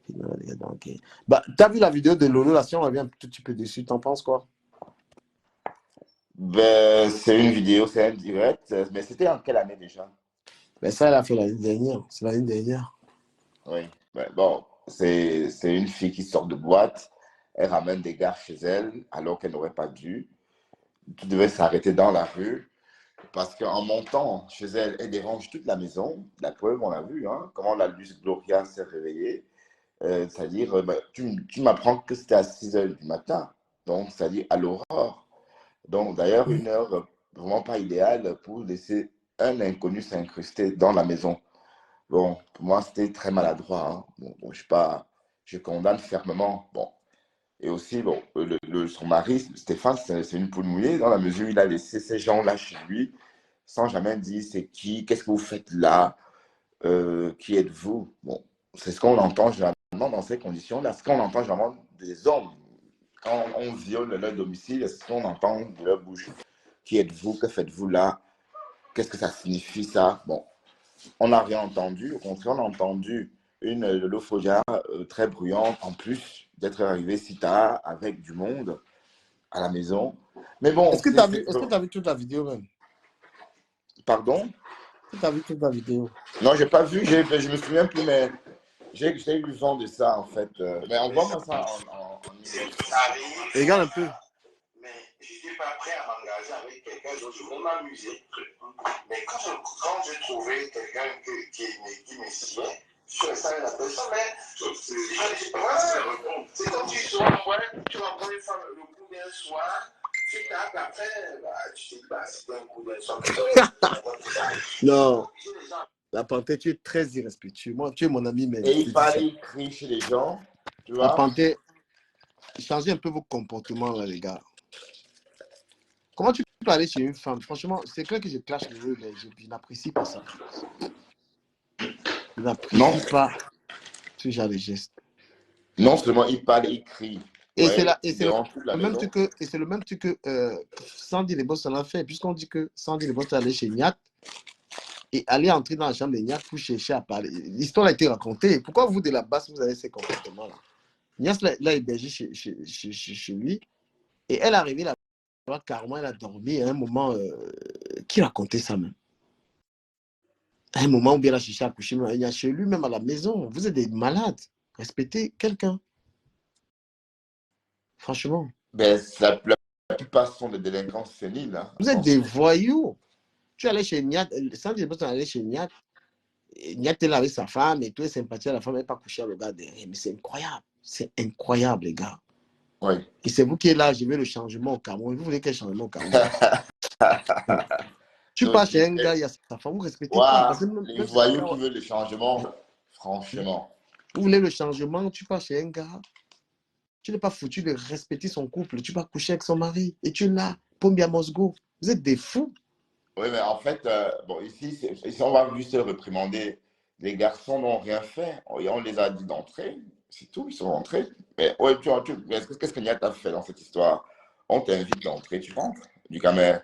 C: Donc, bah, tu as vu la vidéo de Lolo là, si on revient un tout petit peu dessus, t'en penses quoi?
D: Ben, c'est une vidéo, c'est un direct, mais c'était en quelle année déjà?
C: Ben, ça, elle a fait l'année dernière. C'est l'année dernière.
D: Oui. Ben, bon, c'est une fille qui sort de boîte, elle ramène des gars chez elle alors qu'elle n'aurait pas dû. Tout devait s'arrêter dans la rue parce qu'en montant chez elle, elle dérange toute la maison. La preuve, on l'a vu, hein, comment la Luce Gloria s'est réveillée. C'est-à-dire, ben, tu m'apprends que c'était à 6 heures du matin, donc c'est-à-dire à l'aurore. Donc d'ailleurs, une heure vraiment pas idéale pour laisser un inconnu s'incruster dans la maison. Bon, pour moi, c'était très maladroit. Hein. Bon, je condamne fermement. Bon. Et aussi, bon, son mari, Stéphane, c'est une poule mouillée dans la mesure où il a laissé ces gens-là chez lui sans jamais dire c'est qui, qu'est-ce que vous faites là, qui êtes-vous. Bon, c'est ce qu'on entend généralement dans ces conditions-là. Ce qu'on entend généralement des hommes quand on viole leur domicile, c'est ce qu'on entend de leur bouche. Qui êtes-vous, que faites-vous là, qu'est-ce que ça signifie ça. Bon, on n'a rien entendu. Au contraire, on a entendu une Lolo Foja très bruyante, en plus d'être arrivée si tard avec du monde à la maison. Mais bon,
C: Est-ce que tu as vu toute la vidéo même?
D: Pardon?
C: Est-ce que tu as vu toute la vidéo?
D: Non, j'ai pas vu, je me souviens plus, mais j'ai eu vent de ça en fait. Mais envoie-moi ça en
C: Regarde un peu.
B: Mais je n'étais pas prêt à m'engager avec quelqu'un d'autre. Je voulais m'amuser. Mais quand j'ai trouvé quelqu'un qui me sied, je suis resté avec la personne. Mais c'est comme tu sois, tu rencontres une femme le coup d'un soir, tu tapes après, bah, tu te dis, bah, c'était un coup d'un soir.
C: Non. La panthère, tu es très irrespectueux. Moi, tu es mon ami, mais
D: Et
C: je te
D: il
C: dis
D: parle,
C: ça.
D: il crie chez les gens, tu
C: La
D: vois.
C: panthère, changez un peu vos comportements, là, les gars. Comment tu peux aller chez une femme? Franchement, c'est clair que je clash le jeu, mais je n'apprécie pas ça. Je
D: Non,
C: n'apprécie pas ce genre de gestes.
D: non seulement il parle, il crie.
C: Et c'est
D: Ouais,
C: là, et
D: il
C: c'est le
D: dérange toute la
C: même
D: maison.
C: truc que, et c'est le même truc que Sandy les Boss en a fait, puisqu'on dit que Sandy les Boss est allé chez Niat et aller entrer dans la chambre de Niat pour chercher à parler. L'histoire a été racontée. Pourquoi vous, de la base, vous avez ces comportements-là? Niat l'a hébergé chez lui et elle est arrivée là-bas, carrément, elle a dormi à un moment. Qui racontait ça même? À un moment où bien elle a cherché à coucher, il y a chez lui, même à la maison. Vous êtes des malades. Respectez quelqu'un. Franchement.
D: Ben, la plupart sont des délinquants séniles. Hein,
C: Vous êtes des
D: attention.
C: voyous. Tu allais chez Niat, Sandy les Boss allait chez Niat. Niat est là avec sa femme et tout est sympathique à la femme, elle n'est pas couchée à le gars derrière. Mais c'est incroyable. C'est incroyable, les gars.
D: Oui.
C: Et c'est vous qui êtes là, je veux le changement au Cameroun. Vous voulez quel changement au Cameroun? Tu
D: Donc,
C: pars chez un gars, il y a sa femme, vous ne respectez pas. Parce
D: wow,
C: que
D: les
C: même si
D: voyous
C: quand
D: qui veulent le changement, franchement.
C: vous voulez le changement, tu pars chez un gars, tu n'es pas foutu de respecter son couple. Tu vas coucher avec son mari et tu es là, Pombi à Mosgo. Vous êtes des fous.
D: Oui, mais en fait, bon, ici, on va juste réprimander. Les garçons n'ont rien fait. Et on les a dit d'entrer. C'est tout, ils sont rentrés. Mais ouais, qu'est-ce que Niat a fait dans cette histoire? On t'invite d'entrer, tu rentres. Du coup, mais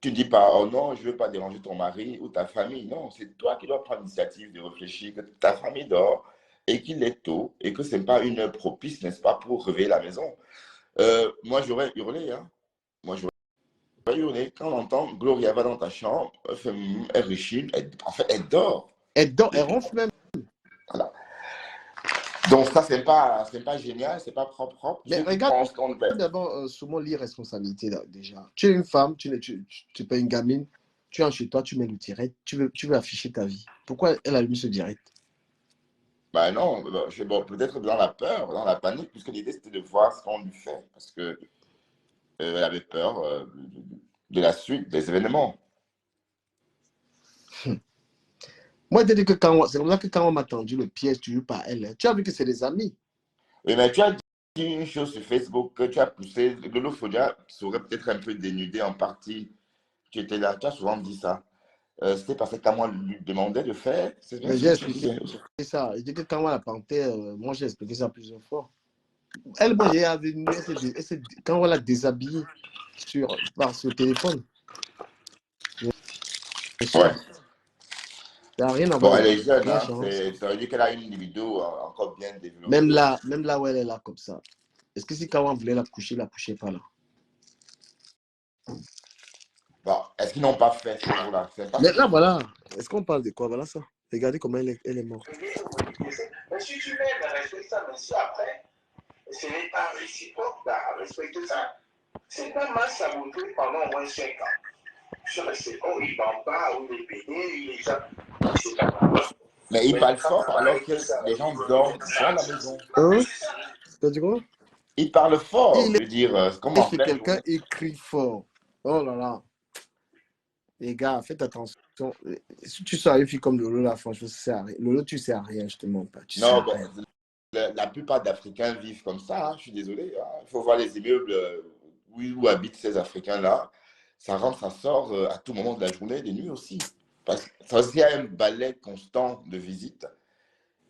D: tu ne dis pas, oh non, je ne veux pas déranger ton mari ou ta famille. Non, c'est toi qui dois prendre l'initiative de réfléchir que ta famille dort et qu'il est tôt et que ce n'est pas une heure propice, n'est-ce pas, pour réveiller la maison. Moi, j'aurais hurlé, hein. Moi, j'aurais hurlé. Quand on entend Gloria va dans ta chambre, elle réchine, en fait, elle dort.
C: Elle dort, elle ronfle même.
D: Voilà. Donc, ça, c'est pas génial, c'est pas propre.
C: Mais
D: Je
C: regarde
D: pense qu'on fait.
C: d'abord souvent l'irresponsabilité déjà. Tu es une femme, tu n'es pas une gamine, tu es chez toi, tu mets le direct, tu veux afficher ta vie. Pourquoi elle a mis ce direct?
D: Ben non, bon, peut-être dans la peur, dans la panique, puisque l'idée c'était de voir ce qu'on lui fait, parce que elle avait peur de la suite des événements.
C: Moi, c'est comme ça que quand on m'a tendu le piège toujours par elle, tu as vu que c'est des amis.
D: Oui, mais tu as dit une chose sur Facebook que tu as poussé, Lolo Fodia serait peut-être un peu dénudé en partie. Tu étais là, tu as souvent dit ça. C'était parce que quand on lui demandait de faire, c'est bien
C: Mais
D: ce
C: j'ai
D: que tu
C: expliqué
D: disais.
C: ça. Je dis que quand on la panthère, moi j'ai expliqué ça plusieurs fois. Elle, moi j'ai vu, quand on l'a déshabillée par ce téléphone, bien sûr,
D: Ouais.
C: ça n'a rien à voir
D: Bon,
C: avec
D: elle est jeune,
C: la
D: hein.
C: chance.
D: Ça veut dire qu'elle a une libido encore bien
C: Même
D: développée.
C: là, même là où elle est là comme ça. Est-ce que si Kawan voulait la coucher pas là?
D: Bon, est-ce qu'ils n'ont pas fait ce jour-là? C'est pas
C: Mais
D: ce que
C: là,
D: je dis.
C: voilà. Est-ce qu'on parle de quoi? Voilà ça. Regardez comment elle est morte.
B: Mais si tu m'aimes, respecte ça. Mais si après, ce n'est pas réciproque, bah, respecte ça. C'est pas mal saboté pendant au moins 5 ans. Je restais, oh, il vend pas, ou il est pédé, il est ça. C'est pas grave.
D: Mais il
B: Mais
D: parle
B: quand
D: fort
B: ça va
D: alors
B: avec
D: que
B: ça,
D: les
B: il
D: gens
B: veut
D: dorment
B: remettre
D: dans
B: ça.
D: la maison.
C: Hein? T'as dit quoi?
D: Il parle fort, je
C: Il
D: veux dire, c'est comme
C: est
D: en
C: chez
D: pleine
C: quelqu'un,
D: journée.
C: il crie fort. Oh là là. Les gars, faites attention. Si tu sors une fille comme Lolo, là, franchement, ça sert à rien. Lolo, tu sais à rien, je te mens pas. Tu sais
D: Non,
C: à
D: bon,
C: rien.
D: la plupart d'Africains vivent comme ça, hein, je suis désolé. Hein. Il faut voir les immeubles où habitent ces Africains-là. Ça rentre, ça sort à tout moment de la journée, des nuits aussi. Parce que ça aussi a un balai constant de visite.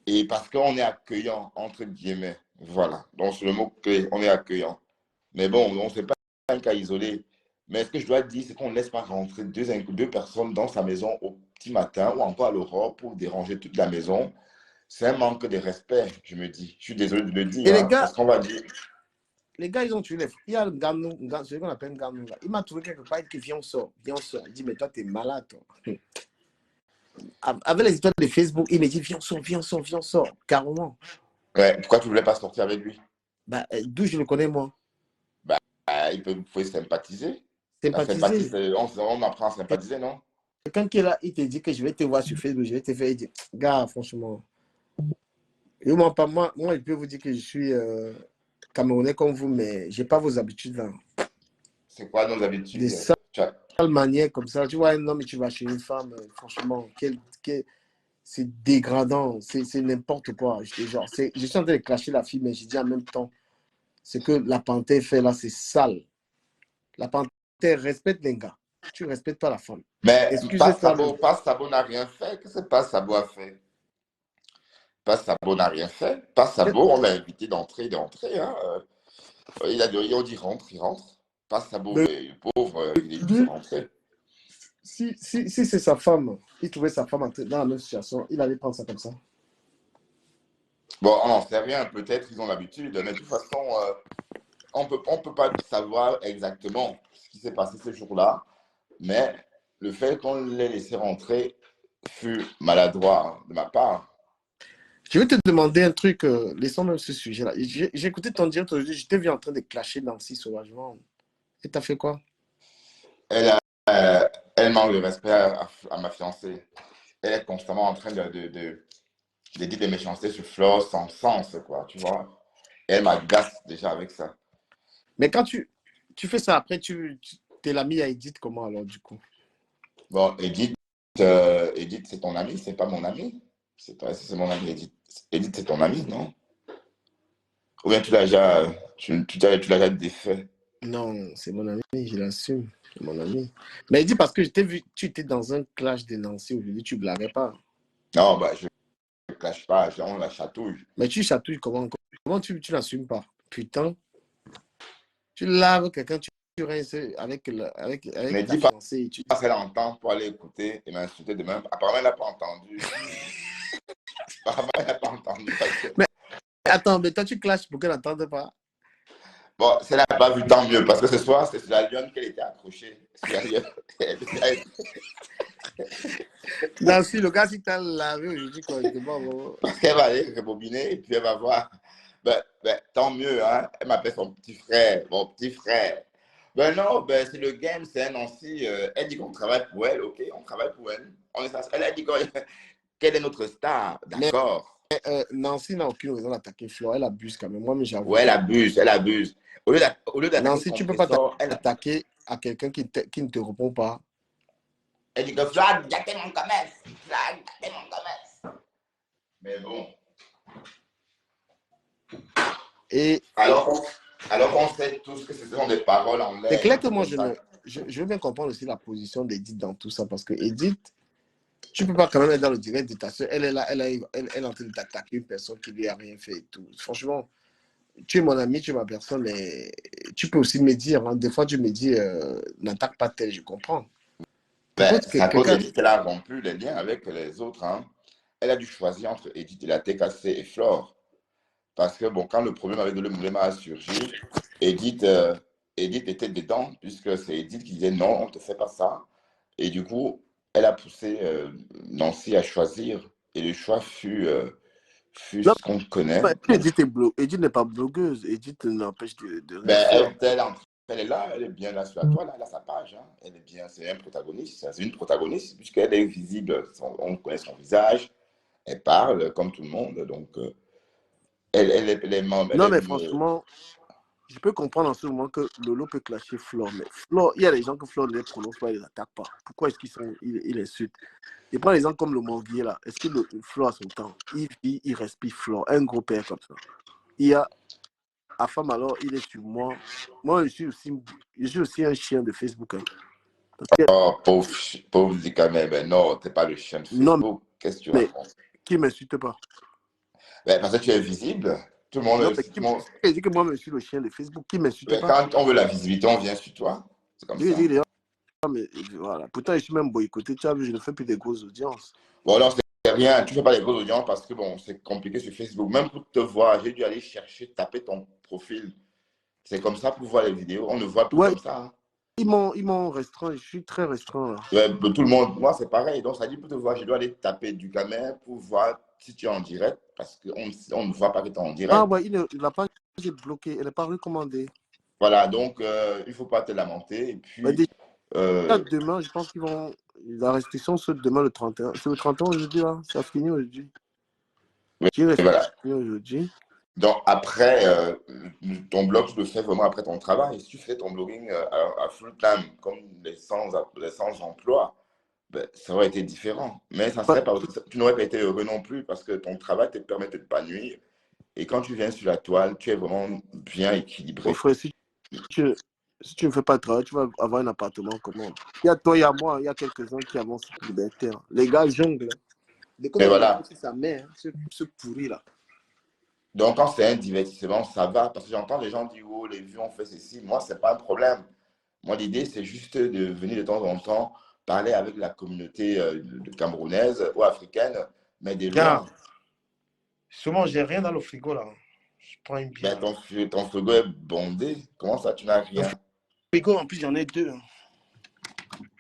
D: Et parce qu'on est accueillant, entre guillemets. Voilà. Donc, c'est le mot clé, on est accueillant. Mais bon, on ne sait pas un cas isolé. Mais ce que je dois dire, c'est qu'on ne laisse pas rentrer deux personnes dans sa maison au petit matin ou encore à l'aurore pour déranger toute la maison. C'est un manque de respect, je me dis. Je suis désolé de le
C: Et
D: dire, hein, parce qu'on va dire.
C: les gars, ils ont tué les frères. Il y a le Ganou, celui qu'on appelle Ganou, là. Il m'a trouvé quelque part, il dit, viens, on sort, viens, on sort. Il dit, mais toi, t'es malade, toi. Avec les histoires de Facebook, il me dit, viens, on sort, viens, on sort, viens, on sort. Carrément.
D: Ouais, pourquoi tu ne voulais pas sortir avec lui?
C: Bah, d'où je le connais, moi.
D: Vous pouvez sympathiser. La sympathie,
C: Sympathiser.
D: on apprend à sympathiser, non?
C: Quelqu'un qui est là, il te dit que je vais te voir sur Facebook, je vais te faire, il dit, gars, franchement. Et moi, je peux vous dire que je suis Camerounais comme vous, mais je n'ai pas vos habitudes là.
D: C'est quoi nos
C: Des
D: habitudes?
C: sales manières comme ça. Tu vois un homme et tu vas chez une femme, franchement, c'est dégradant, c'est n'importe quoi. Je suis en train de clasher la fille, mais je dis en même temps, ce que la panthère fait là, c'est sale. La panthère respecte les gars. Tu ne respectes pas la femme.
D: Mais
C: Excusez-toi.
D: Pas Sabo n'a rien fait. Qu'est-ce que Pas Sabo a fait? Pas Sabo n'a rien fait. Pas Sabo, on l'a invité d'entrer. Hein. On dit rentre, il rentre. Pas Sabo, le pauvre, il est juste rentré.
C: Si c'est sa femme, il trouvait sa femme dans la même situation, il allait prendre ça comme ça.
D: Bon, on n'en sait rien. Peut-être ils ont l'habitude. Mais de toute façon, on peut pas savoir exactement ce qui s'est passé ce jour-là. Mais le fait qu'on l'ait laissé rentrer fut maladroit de ma part.
C: Je vais te demander un truc, laissons même ce sujet-là. J'ai écouté ton direct aujourd'hui, je t'ai vu en train de clasher Nancy sauvagement. Et t'as fait quoi?
D: Elle manque de respect à ma fiancée. Elle est constamment en train de dire des méchancetés sur Flo sans sens, quoi, tu vois. Elle m'agace déjà avec ça.
C: Mais quand tu fais ça, après, t'es l'ami à Edith, comment alors, du coup?
D: Bon, Edith, c'est ton ami, c'est pas mon ami. C'est mon ami, Edith. Edith, c'est ton ami, non? Ou bien tu l'as déjà défait?
C: Non, c'est mon ami, je l'assume. C'est mon ami. Mais Edith, parce que je t'ai vu, tu étais dans un clash de Nancy aujourd'hui, tu blaguais pas.
D: Non, bah, je ne clash pas, on la chatouille.
C: Mais tu chatouilles comment? Comment tu n'assumes pas? Putain. Tu laves quelqu'un, tu restes avec
D: Mais
C: ta
D: dis pas
C: fiancée.
D: qu'elle entend pour aller écouter et m'insulter demain. Apparemment, elle n'a pas entendu. Apparemment, elle n'a pas entendu.
C: Mais attends, mais toi, tu clashes pour qu'elle n'entende pas.
D: Bon, si elle n'a pas vu, tant mieux, parce que ce soir, c'est sur la lionne qu'elle était accrochée.
C: Nancy, le gars, si tu as lavé aujourd'hui, correctement.
D: Parce qu'elle va aller rebobiner et puis elle va voir. Ben, tant mieux, hein. Elle m'appelle son petit frère, mon petit frère. Ben non, ben c'est le game, c'est un Nancy. Elle dit qu'on travaille pour elle, ok, on travaille pour elle. Elle a dit qu'elle est notre star, d'accord.
C: Nancy n'a aucune raison d'attaquer Flo, elle abuse quand même. Moi, mais j'avoue.
D: Ouais, elle abuse, elle abuse. Au lieu d'attaquer
C: Nancy, tu ne peux pas t'attaquer à quelqu'un qui ne te répond pas.
D: Elle dit que Flo a gâté mon commerce. Flo a gâté mon commerce. Mais bon.
C: Et
D: alors qu'on sait tous que ce sont des paroles en l'air.
C: C'est clair que moi, je veux bien comprendre aussi la position d'Edith dans tout ça, parce que Edith, tu ne peux pas quand même être dans le direct de ta soeur. Elle est là, elle est en train d'attaquer une personne qui lui a rien fait et tout. Franchement, tu es mon ami, tu es ma personne, mais tu peux aussi me dire, hein, des fois tu me dis, n'attaque pas tel, je comprends.
D: Ben, c'est à cause d'Edith qu'elle a rompu les liens avec les autres. Hein. Elle a dû choisir entre Edith et la TKC et Flore. Parce que, bon, quand le problème avec le Moulema a surgi, Edith était dedans, puisque c'est Edith qui disait non, on ne te fait pas ça. Et du coup, elle a poussé Nancy à choisir. Et le choix fut ce qu'on connaît.
C: Edith n'est pas blogueuse. Edith n'empêche de
D: ben, elle est là, elle est bien là sur la toile, elle a sa page. Hein. Elle est bien, c'est un protagoniste, c'est une protagoniste, puisqu'elle est visible, on connaît son visage, elle parle comme tout le monde, donc elle est membre.
C: Non, mais franchement, je peux comprendre en ce moment que Lolo peut clasher Flore, mais Flore, il y a des gens que Flore ne les prononce pas, ils ne les attaquent pas. Pourquoi est-ce qu'il insulte? Et prends les gens comme le Morguier là, est-ce que Flore a son temps? Il respire Flore, un gros père comme ça. Il y a à femme alors, il est sur moi. Moi, je suis aussi un chien de Facebook. Hein.
D: Oh, pauvre Zikame, ben non, t'es pas le chien de Facebook. Non, qu'est-ce que tu racontes?
C: Qui ne m'insulte pas?
D: Ben, parce que tu es visible. Tout le monde
C: il dit que moi, je suis le chien de Facebook. Qui m'insulte pas?
D: Quand on veut la visibilité, on vient sur toi. C'est comme ça.
C: Mais voilà. Pourtant, je suis même boycotté. Tu as vu, je ne fais plus des grosses audiences.
D: Bon, alors, c'est rien. Tu ne fais pas des grosses audiences parce que bon, c'est compliqué sur Facebook. Même pour te voir, j'ai dû aller chercher, taper ton profil. C'est comme ça pour voir les vidéos. On ne voit plus comme ça. Hein.
C: Ils m'ont restreint. Je suis très restreint. Là.
D: Ouais, tout le monde, moi, c'est pareil. Donc, ça dit pour te voir, je dois aller taper du caméra pour voir si tu es en direct parce qu'on ne voit pas que tu es en direct.
C: Ah, ouais, la page est bloquée. Elle n'est pas recommandée.
D: Voilà, donc il ne faut pas te lamenter. Et puis.
C: Demain, je pense qu'ils vont. La restriction, c'est demain le 31. C'est le 31 aujourd'hui, là. Ça finit aujourd'hui.
D: Oui, voilà.
C: Aujourd'hui.
D: Donc, après, ton blog, tu le fais vraiment après ton travail. Si tu fais ton blogging à full time, comme les sans emploi, ben, ça aurait été différent. Mais ça
C: Pas-
D: serait pas, tu n'aurais pas été heureux non plus parce que ton travail te permet de t'épanouir. Et quand tu viens sur la toile, tu es vraiment bien
C: Mon
D: équilibré.
C: frère, tu, si tu ne fais pas de travail, tu vas avoir un appartement comment? Il y a toi, il y a moi, il y a quelques-uns qui avons cette liberté. Hein. Les gars jonglent. Hein. Dès qu'on
D: Mais
C: a un
D: voilà.
C: impôt sur sa mère, hein, ce pourri là.
D: Donc, quand c'est un divertissement, ça va. Parce que j'entends les gens dire, oh, les vieux ont fait ceci. Moi, c'est pas un problème. Moi, l'idée, c'est juste de venir de temps en temps parler avec la communauté camerounaise ou africaine, mais de
C: Tiens,
D: loin.
C: souvent, j'ai rien dans le frigo là. Je prends une
D: Ben,
C: bière.
D: ton frigo est bondé. Comment ça, tu n'as
C: Le
D: rien?
C: frigo, en plus, j'en ai deux. Hein.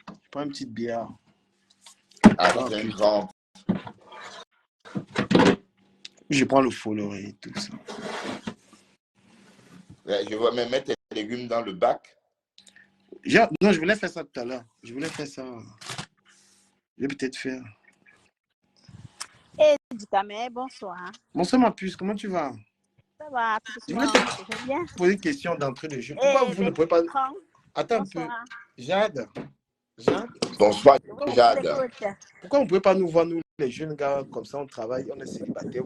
C: Je prends une petite bière.
D: Ah, ça,
C: Ah,
D: c'est une
C: putain.
D: grande.
C: Je prends le foloré et tout ça.
D: Ouais, je vais même mettre tes légumes dans le bac.
C: Non, je voulais faire ça tout à l'heure. Je voulais faire ça. Je vais peut-être faire.
E: Et Dikame, bonsoir.
C: Bonsoir, ma puce, comment tu vas?
E: Ça va, tout
C: Je voulais
E: doucement,
C: te
E: je vais bien.
C: poser une question d'entrée de jeu. Pourquoi
E: Et
C: vous ne pouvez pas.
E: Bertrand,
C: Attends un peu.
E: bonsoir.
C: Jade.
D: Bonsoir,
E: Je vous
D: Jade.
E: écoute.
C: Pourquoi on ne pouvez pas nous voir, nous, les jeunes gars, comme ça, on travaille, on est célibataires.